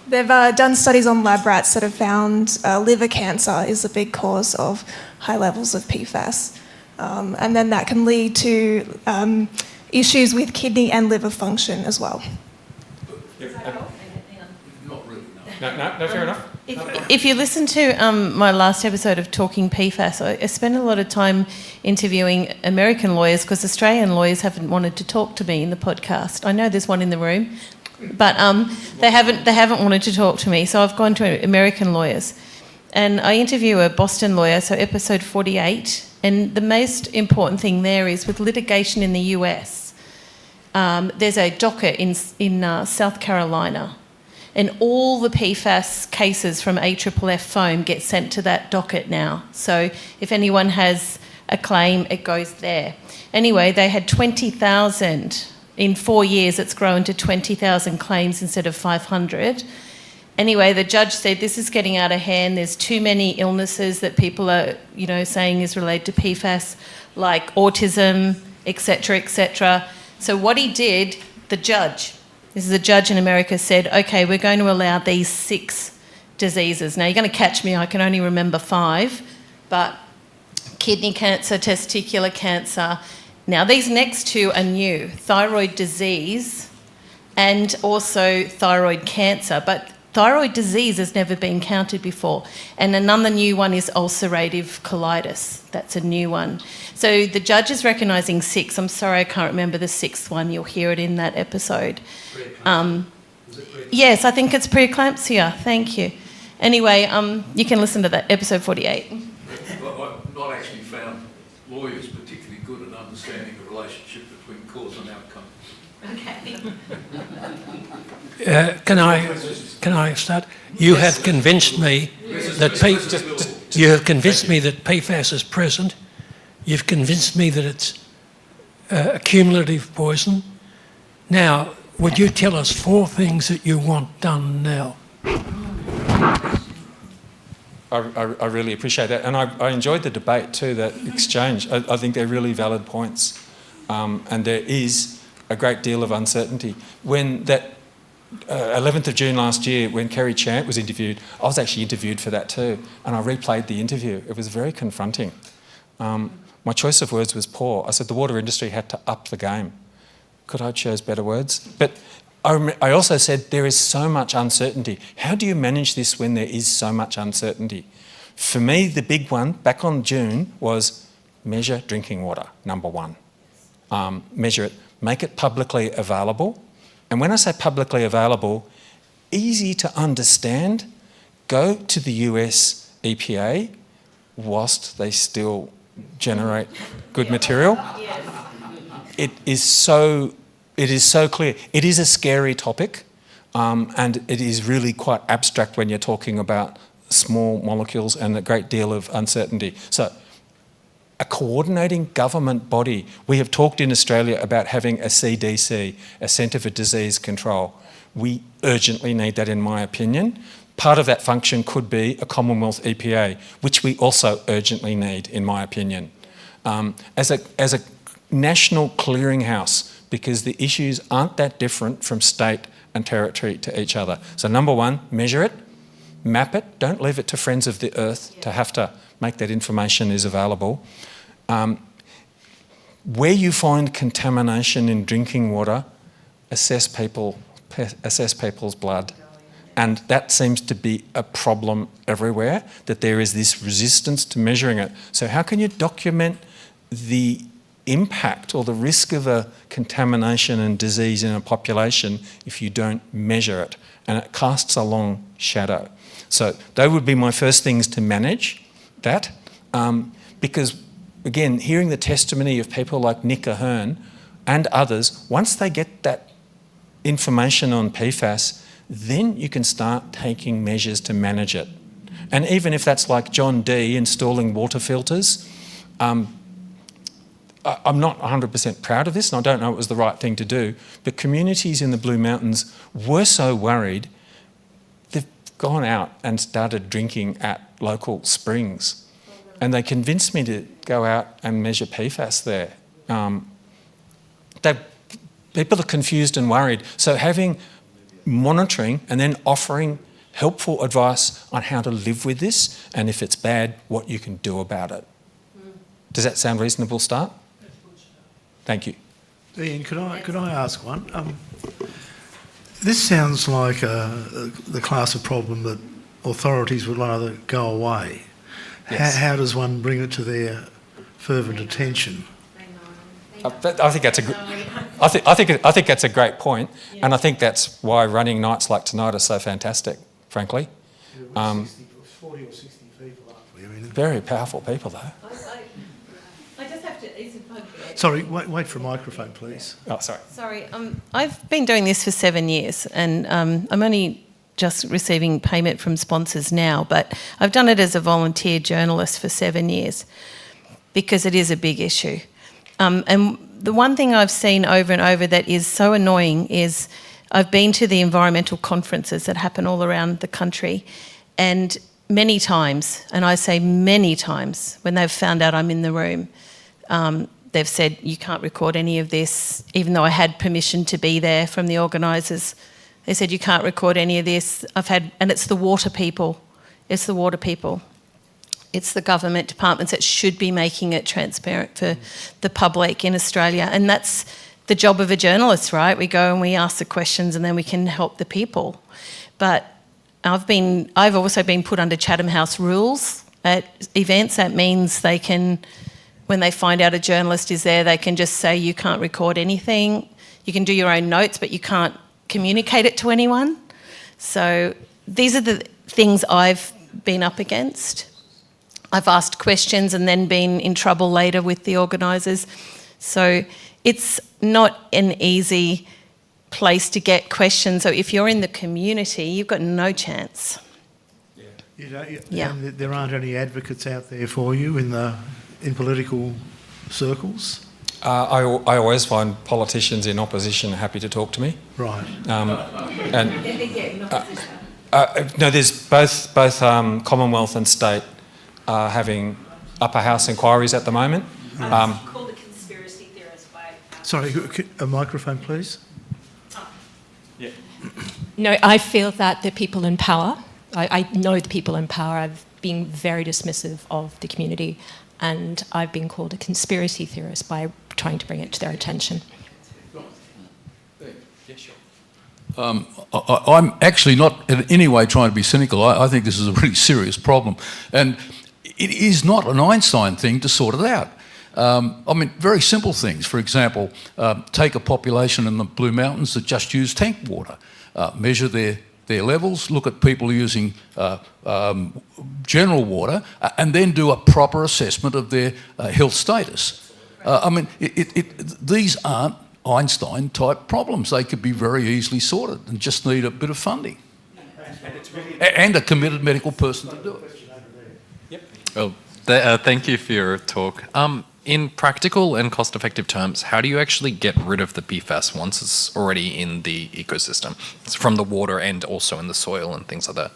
They've done studies on lab rats that have found liver cancer is a big cause of high levels of PFAS. And then that can lead to issues with kidney and liver function as well. Not really, No, fair enough. If you listen to my last episode of Talking PFAS, I spent a lot of time interviewing American lawyers because Australian lawyers haven't wanted to talk to me in the podcast. I know there's one in the room, but they haven't wanted to talk to me. So I've gone to American lawyers, and I interview a Boston lawyer. So episode 48, and the most important thing there is with litigation in the US. There's a docket in South Carolina. And all the PFAS cases from AFFF foam get sent to that docket now. So if anyone has a claim, it goes there. Anyway, they had 20,000. In 4 years, it's grown to 20,000 claims instead of 500. Anyway, the judge said this is getting out of hand. There's too many illnesses that people are, saying is related to PFAS, like autism, etc., etc. So what he did, the judge, this is a judge in America, said, okay, we're going to allow these 6 diseases. Now, you're going to catch me, I can only remember 5, but kidney cancer, testicular cancer. Now, these next 2 are new, thyroid disease and also thyroid cancer, but thyroid disease has never been counted before. And another new one is ulcerative colitis. That's a new one. So the judge is recognising 6. I'm sorry, I can't remember the 6th one. You'll hear it in that episode. Yes, I think it's preeclampsia. Thank you. Anyway, you can listen to that, episode 48. I've not actually found lawyers particularly good at understanding the relationship between cause and outcome. Okay. Can I start? You have convinced me that PFAS is present. You've convinced me that it's a cumulative poison. Now, would you tell us 4 things that you want done now? I really appreciate that, and I enjoyed the debate too, that exchange. I think they're really valid points, and there is a great deal of uncertainty. When that 11th of June last year, when Kerry Chant was interviewed, I was actually interviewed for that too, and I replayed the interview. It was very confronting. My choice of words was poor. I said the water industry had to up the game. Could I choose better words? But I also said there is so much uncertainty. How do you manage this when there is so much uncertainty? For me, the big one back on June was measure drinking water, number 1. Measure it, make it publicly available. And when I say publicly available, easy to understand, go to the US EPA whilst they still generate good material. It is so clear. It is a scary topic, and it is really quite abstract when you're talking about small molecules and a great deal of uncertainty. So a coordinating government body. We have talked in Australia about having a CDC, a Centre for Disease Control. We urgently need that, in my opinion. Part of that function could be a Commonwealth EPA, which we also urgently need, in my opinion. As a national clearinghouse, because the issues aren't that different from state and territory to each other. So number 1, measure it, map it, don't leave it to Friends of the Earth to have to make that information is available. Where you find contamination in drinking water, assess people's blood. And that seems to be a problem everywhere, that there is this resistance to measuring it. So how can you document the impact or the risk of a contamination and disease in a population if you don't measure it? And it casts a long shadow. So they would be my first things to manage that, because again, hearing the testimony of people like Nick Ahern and others, once they get that information on PFAS, then you can start taking measures to manage it. And even if that's like John D installing water filters, I'm not 100% proud of this, and I don't know it was the right thing to do, but communities in the Blue Mountains were so worried, they've gone out and started drinking at local springs. And they convinced me to go out and measure PFAS there. people are confused and worried. So having monitoring and then offering helpful advice on how to live with this, and if it's bad, what you can do about it. Does that sound reasonable start? Thank you. Ian, could I ask one? This sounds like the class of problem that authorities would rather go away. Yes. How does one bring it to their fervent attention? I think that's I think that's a great point, and I think that's why running nights like tonight are so fantastic. Frankly, 40 or 60 people, aren't we? I mean, very powerful people, though. I just have to. Sorry, wait for a microphone, please. Oh, sorry. Sorry, I've been doing this for 7 years, and I'm only just receiving payment from sponsors now, but I've done it as a volunteer journalist for 7 years because it is a big issue. And the one thing I've seen over and over that is so annoying is I've been to the environmental conferences that happen all around the country, and many times, and I say many times, when they've found out I'm in the room, they've said, you can't record any of this, even though I had permission to be there from the organisers. They said, you can't record any of this. And it's the water people. It's the water people. It's the government departments that should be making it transparent for the public in Australia. And that's the job of a journalist, right? We go and we ask the questions and then we can help the people. But I've also been put under Chatham House rules at events. That means they can, when they find out a journalist is there, they can just say you can't record anything. You can do your own notes, but you can't communicate it to anyone. So these are the things I've been up against. I've asked questions and then been in trouble later with the organisers. So it's not an easy place to get questions. So if you're in the community, you've got no chance. Yeah. And there aren't any advocates out there for you in political circles? I always find politicians in opposition happy to talk to me. Right. No, there's both Commonwealth and state are having upper house inquiries at the moment. Called a conspiracy theorist by... Sorry, a microphone, please. Yeah. No, I feel that the people in power, I know the people in power, I've been very dismissive of the community, and I've been called a conspiracy theorist by trying to bring it to their attention. Yeah, sure. I'm actually not in any way trying to be cynical. I think this is a really serious problem. And it is not an Einstein thing to sort it out. I mean, very simple things. For example, take a population in the Blue Mountains that just use tank water, measure their levels, look at people using general water, and then do a proper assessment of their health status. I mean, these aren't Einstein-type problems. They could be very easily sorted and just need a bit of funding. And a committed medical person to do it. Well, thank you for your talk. In practical and cost-effective terms, how do you actually get rid of the PFAS once it's already in the ecosystem? It's from the water and also in the soil and things like that.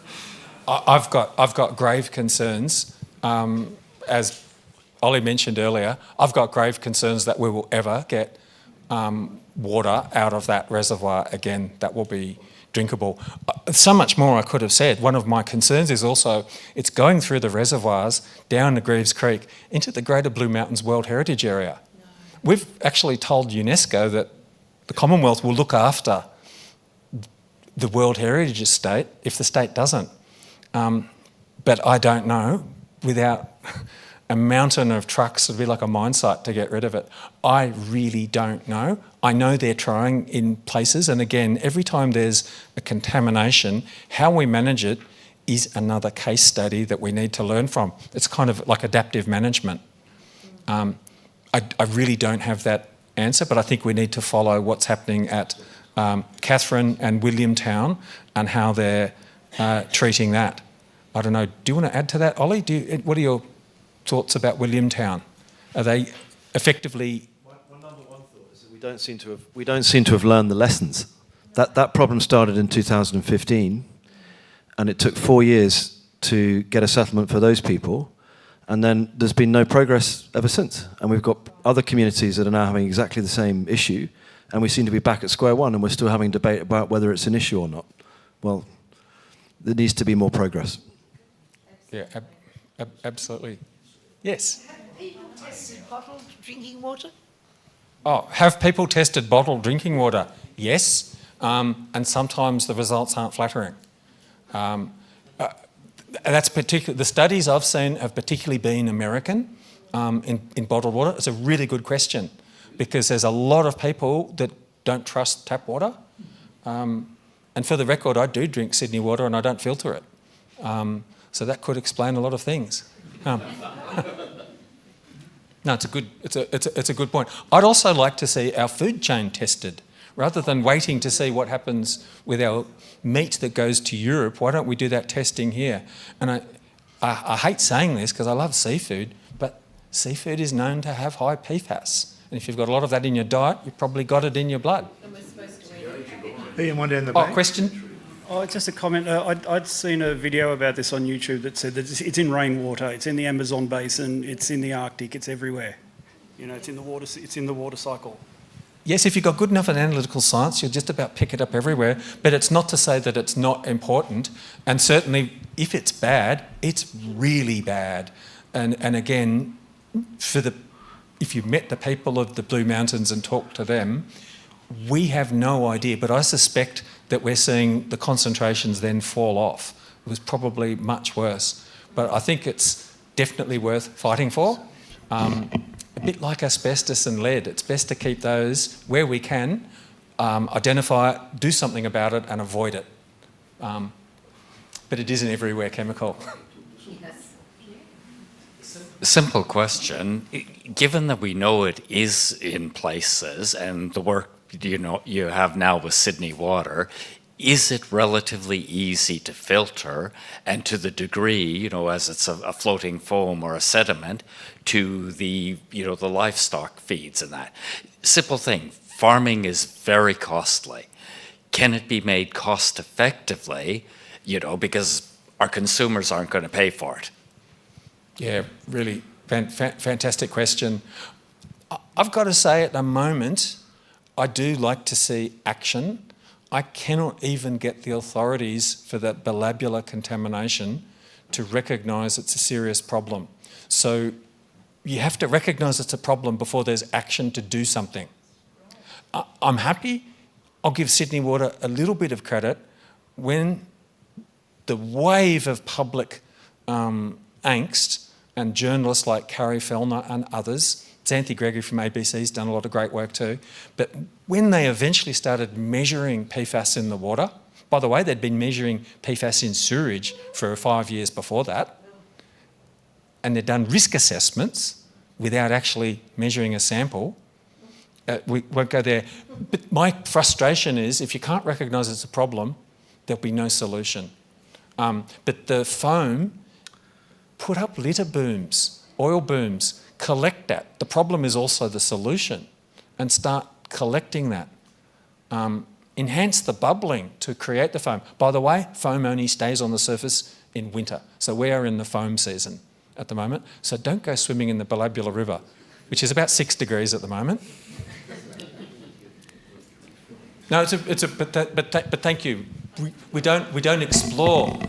I've got grave concerns. As Ollie mentioned earlier, I've got grave concerns that we will ever get water out of that reservoir again that will be drinkable. So much more I could have said. One of my concerns is also it's going through the reservoirs down the Greaves Creek into the Greater Blue Mountains World Heritage Area. We've actually told UNESCO that the Commonwealth will look after the World Heritage Estate if the state doesn't. But I don't know, without a mountain of trucks, it'd be like a mine site to get rid of it. I really don't know. I know they're trying in places, and again, every time there's a contamination, how we manage it is another case study that we need to learn from. It's kind of like adaptive management. I really don't have that answer, but I think we need to follow what's happening at Catherine and Williamtown and how they're treating that. I don't know. Do you want to add to that, Ollie? What are your thoughts about Williamtown? Are they effectively... My number one thought is that we don't seem to have learned the lessons. That problem started in 2015, and it took 4 years to get a settlement for those people, And then there's been no progress ever since. And we've got other communities that are now having exactly the same issue, and we seem to be back at square one, and we're still having debate about whether it's an issue or not. Well, there needs to be more progress. Yeah, absolutely. Yes? Have people tested bottled drinking water? Oh, have people tested bottled drinking water? Yes, and sometimes the results aren't flattering. That's the studies I've seen have particularly been American in bottled water. It's a really good question because there's a lot of people that don't trust tap water. And for the record, I do drink Sydney water and I don't filter it. So that could explain a lot of things. No, it's a good point. I'd also like to see our food chain tested. Rather than waiting to see what happens with our meat that goes to Europe, why don't we do that testing here? And I hate saying this because I love seafood, but seafood is known to have high PFAS. And if you've got a lot of that in your diet, you've probably got it in your blood. Ian, one down the back. Question? Oh, just a comment. I'd seen a video about this on YouTube that said that it's in rainwater, it's in the Amazon basin, it's in the Arctic, it's everywhere. You know, it's in the water cycle. Yes, if you've got good enough in analytical science, you'll just about pick it up everywhere. But it's not to say that it's not important. And certainly, if it's bad, it's really bad. And again, if you met the people of the Blue Mountains and talked to them, we have no idea. But I suspect that we're seeing the concentrations then fall off. It was probably much worse. But I think it's definitely worth fighting for. A bit like asbestos and lead, it's best to keep those where we can, identify it, do something about it and avoid it. But it is an everywhere chemical. Simple question. Given that we know it is in places and the work you have now with Sydney Water, is it relatively easy to filter, and to the degree, as it's a floating foam or a sediment, to the livestock feeds and that? Simple thing, farming is very costly. Can it be made cost effectively, because our consumers aren't going to pay for it? Yeah, really fantastic question. I've got to say at the moment, I do like to see action. I cannot even get the authorities for that bilabular contamination to recognise it's a serious problem. So you have to recognise it's a problem before there's action to do something. I'm happy. I'll give Sydney Water a little bit of credit. When the wave of public angst and journalists like Carrie Fellner and others, Xanthi Gregory from ABC's done a lot of great work too, but when they eventually started measuring PFAS in the water, by the way, they'd been measuring PFAS in sewage for 5 years before that, and they'd done risk assessments without actually measuring a sample. We won't go there. But my frustration is if you can't recognise it's a problem, there'll be no solution. But the foam, put up litter booms, oil booms, collect that. The problem is also the solution, and start collecting that. Enhance the bubbling to create the foam. By the way, foam only stays on the surface in winter. So we are in the foam season at the moment. So don't go swimming in the Bilabular River, which is about 6 degrees at the moment. No, but thank you. We don't explore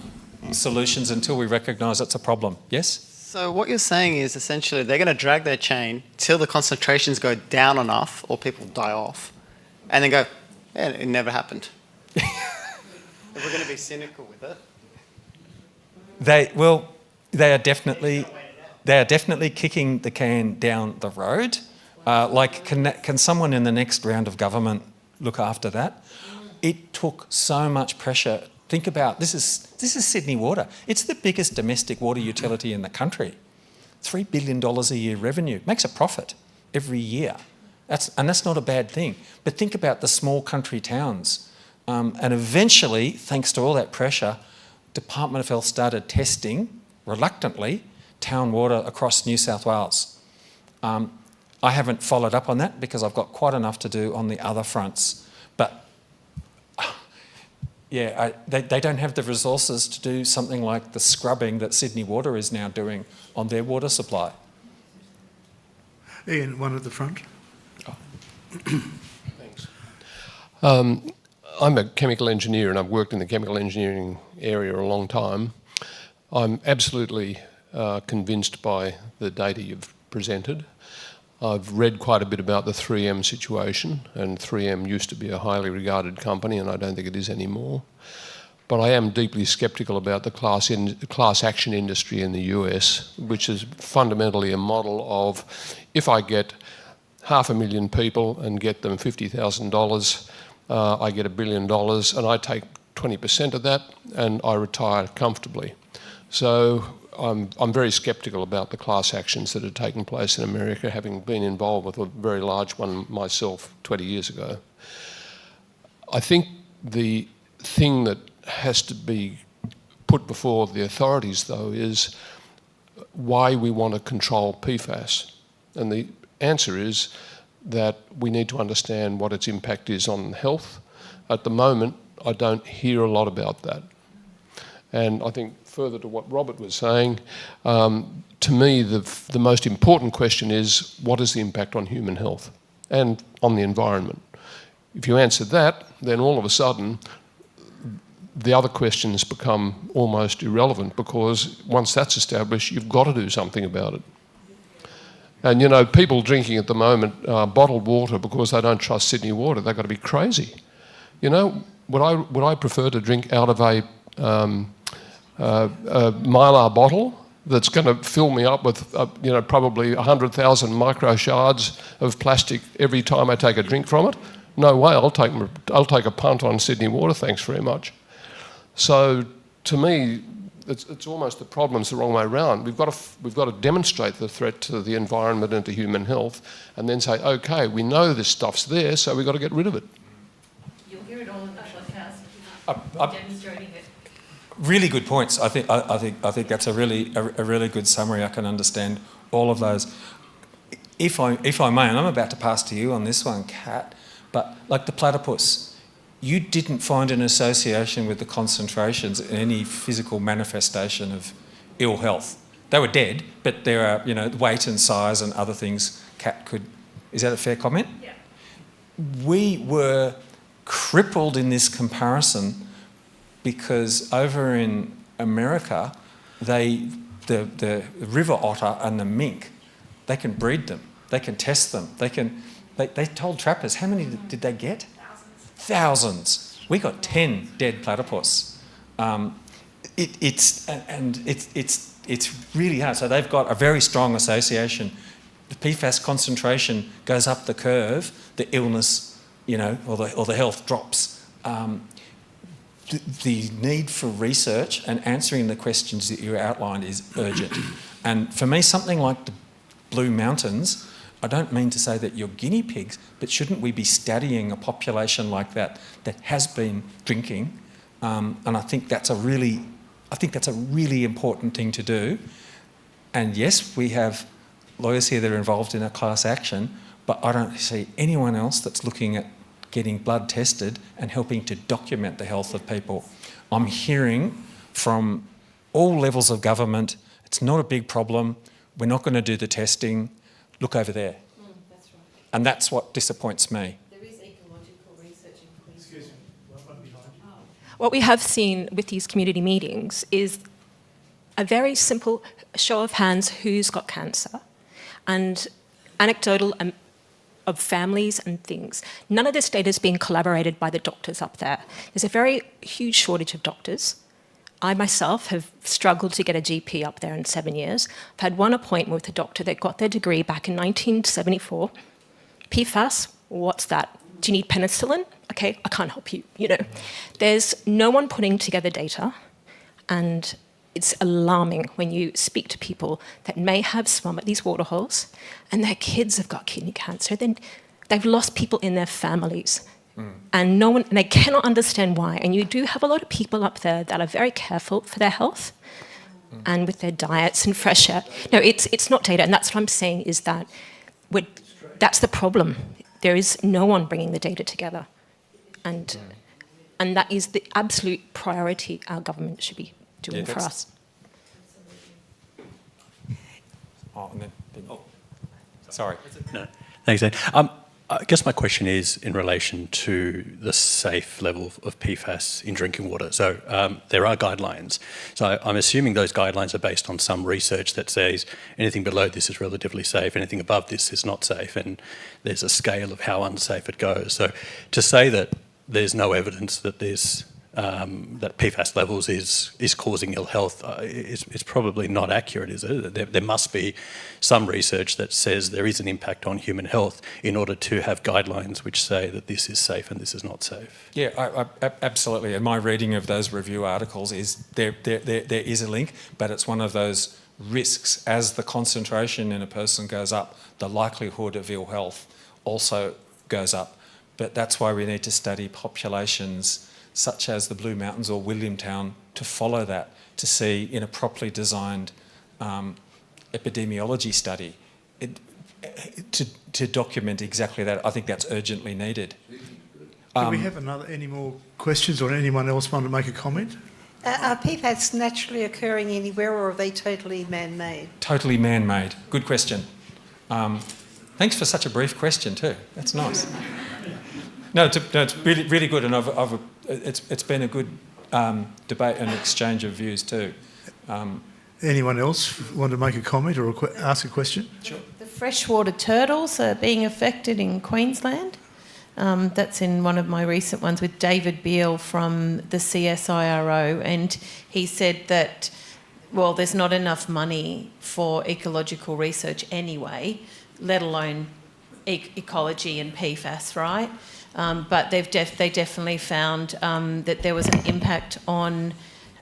solutions until we recognise it's a problem. Yes? So what you're saying is essentially they're going to drag their chain till the concentrations go down enough or people die off, and then go, yeah, it never happened. If we're going to be cynical with it. They are definitely kicking the can down the road. Can someone in the next round of government look after that? It took so much pressure. Think about this is Sydney Water. It's the biggest domestic water utility in the country. $3 billion a year revenue. Makes a profit every year. That's not a bad thing. But think about the small country towns. And eventually, thanks to all that pressure, Department of Health started testing, reluctantly, town water across New South Wales. I haven't followed up on that because I've got quite enough to do on the other fronts. But They don't have the resources to do something like the scrubbing that Sydney Water is now doing on their water supply. Ian, one at the front. Thanks. I'm a chemical engineer and I've worked in the chemical engineering area a long time. I'm absolutely convinced by the data you've presented. I've read quite a bit about the 3M situation, and 3M used to be a highly regarded company and I don't think it is anymore. But I am deeply sceptical about the class action industry in the US, which is fundamentally a model of, if I get 500,000 people and get them $50,000, I get $1 billion and I take 20% of that and I retire comfortably. So I'm very sceptical about the class actions that are taking place in America, having been involved with a very large one myself 20 years ago. I think the thing that has to be put before the authorities, though, is why we want to control PFAS. And the answer is that we need to understand what its impact is on health. At the moment, I don't hear a lot about that. And I think further to what Robert was saying, to me, the most important question is, what is the impact on human health and on the environment? If you answer that, then all of a sudden, the other questions become almost irrelevant, because once that's established, you've got to do something about it. And, you know, people drinking at the moment bottled water because they don't trust Sydney Water, they've got to be crazy. You know, would I prefer to drink out of a Mylar bottle that's going to fill me up with, you know, probably 100,000 micro shards of plastic every time I take a drink from it? No way, I'll take a punt on Sydney Water, thanks very much. So, to me, it's almost the problem's the wrong way around. We've got to demonstrate the threat to the environment and to human health, and then say, okay, we know this stuff's there, so we've got to get rid of it. You'll hear it all in the podcast. Demonstrating it. Really good points. I think that's a really good summary. I can understand all of those. If I may, and I'm about to pass to you on this one, Kat, but like the platypus, you didn't find an association with the concentrations in any physical manifestation of ill health. They were dead, but there are, you know, weight and size and other things Kat could... Is that a fair comment? Yeah. We were crippled in this comparison because over in America, the river otter and the mink, they can breed them, they can test them, they told trappers, how many did they get? Thousands. We got 10 dead platypus. It's really hard. So they've got a very strong association. The PFAS concentration goes up the curve, the illness, you know, or the health drops. The need for research and answering the questions that you outlined is urgent. And for me, something like the Blue Mountains, I don't mean to say that you're guinea pigs, but shouldn't we be studying a population like that has been drinking? And I think that's a really important thing to do. And yes, we have lawyers here that are involved in a class action, but I don't see anyone else that's looking at getting blood tested and helping to document the health of people. I'm hearing from all levels of government, it's not a big problem, we're not going to do the testing, look over there. That's right. And that's what disappoints me. There is ecological research in Queensland. Excuse me, one behind you. What we have seen with these community meetings is a very simple show of hands who's got cancer and anecdotal of families and things. None of this data is being collaborated by the doctors up there. There's a very huge shortage of doctors. I myself have struggled to get a GP up there in 7 years. I've had one appointment with a doctor that got their degree back in 1974. PFAS, what's that? Do you need penicillin? Okay, I can't help you, you know. There's no one putting together data, and it's alarming when you speak to people that may have swum at these water holes and their kids have got kidney cancer. Then they've lost people in their families. And and they cannot understand why. And you do have a lot of people up there that are very careful for their health and with their diets and fresh air. No, it's not data, and that's what I'm saying is that that's the problem. There is no one bringing the data together. And And that is the absolute priority our government should be doing for us. Sorry. No, thanks, Dan. I guess my question is in relation to the safe level of PFAS in drinking water. So there are guidelines. So I'm assuming those guidelines are based on some research that says anything below this is relatively safe, anything above this is not safe, and there's a scale of how unsafe it goes. So to say that there's no evidence that there's that PFAS levels is causing ill health is probably not accurate, is it? There must be some research that says there is an impact on human health in order to have guidelines which say that this is safe and this is not safe. Yeah, I absolutely. And my reading of those review articles is there is a link, but it's one of those risks. As the concentration in a person goes up, the likelihood of ill health also goes up. But that's why we need to study populations such as the Blue Mountains or Williamtown to follow that, to see in a properly designed epidemiology study to document exactly that. I think that's urgently needed. Do we have any more questions, or anyone else want to make a comment? Are PFAS naturally occurring anywhere, or are they totally man-made? Totally man-made. Good question. Thanks for such a brief question too. That's nice. No, it's really good, and it's been a good debate and exchange of views too. Anyone else want to make a comment or ask a question? Sure. The freshwater turtles are being affected in Queensland. That's in one of my recent ones with David Beale from the CSIRO, and he said that, well, there's not enough money for ecological research anyway, let alone ecology and PFAS, right? But they definitely found that there was an impact on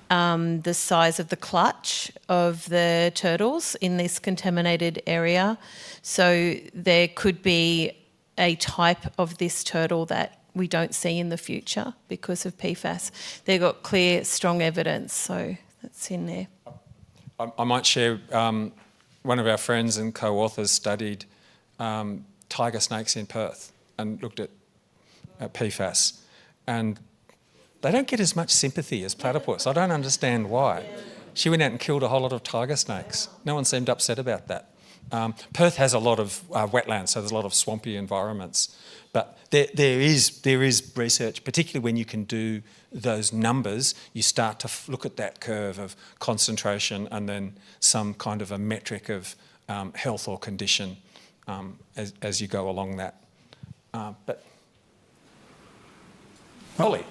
the size of the clutch of the turtles in this contaminated area. So there could be a type of this turtle that we don't see in the future because of PFAS. They've got clear, strong evidence, so that's in there. I might share, one of our friends and co-authors studied tiger snakes in Perth and looked at PFAS, and they don't get as much sympathy as platypus. I don't understand why. She went out and killed a whole lot of tiger snakes. No one seemed upset about that. Perth has a lot of wetlands, so there's a lot of swampy environments. But there is research, particularly when you can do those numbers, you start to look at that curve of concentration and then some kind of a metric of health or condition as you go along that. But Holly.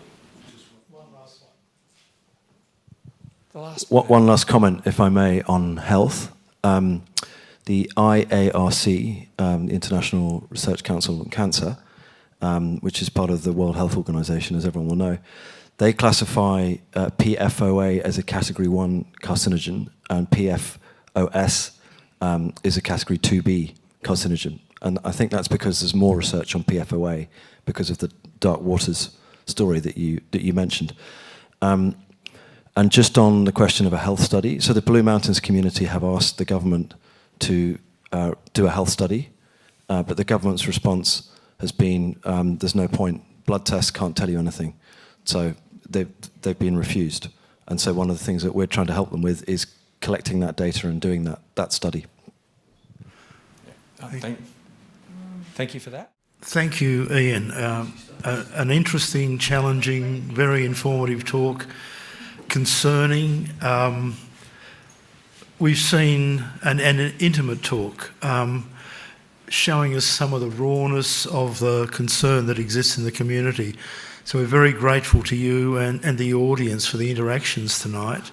One last comment, if I may, on health. The IARC, the International Research Council on Cancer, which is part of the World Health Organization, as everyone will know, they classify PFOA as a Category 1 carcinogen, and PFOS is a Category 2B carcinogen. And I think that's because there's more research on PFOA because of the dark waters story that you mentioned. And just on the question of a health study, so the Blue Mountains community have asked the government to do a health study, but the government's response has been, there's no point, blood tests can't tell you anything. So they've been refused. And so one of the things that we're trying to help them with is collecting that data and doing that study. Thank you for that. Thank you, Ian. An interesting, challenging, very informative talk, concerning. We've seen an intimate talk showing us some of the rawness of the concern that exists in the community. So we're very grateful to you and the audience for the interactions tonight.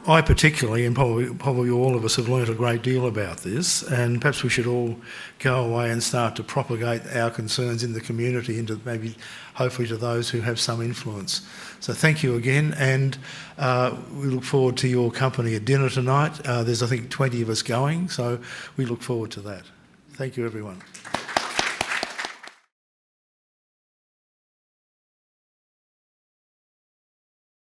I particularly, and probably all of us, have learnt a great deal about this, and perhaps we should all go away and start to propagate our concerns in the community into maybe, hopefully, to those who have some influence. So thank you again, and we look forward to your company at dinner tonight. There's, I think, 20 of us going, so we look forward to that. Thank you, everyone.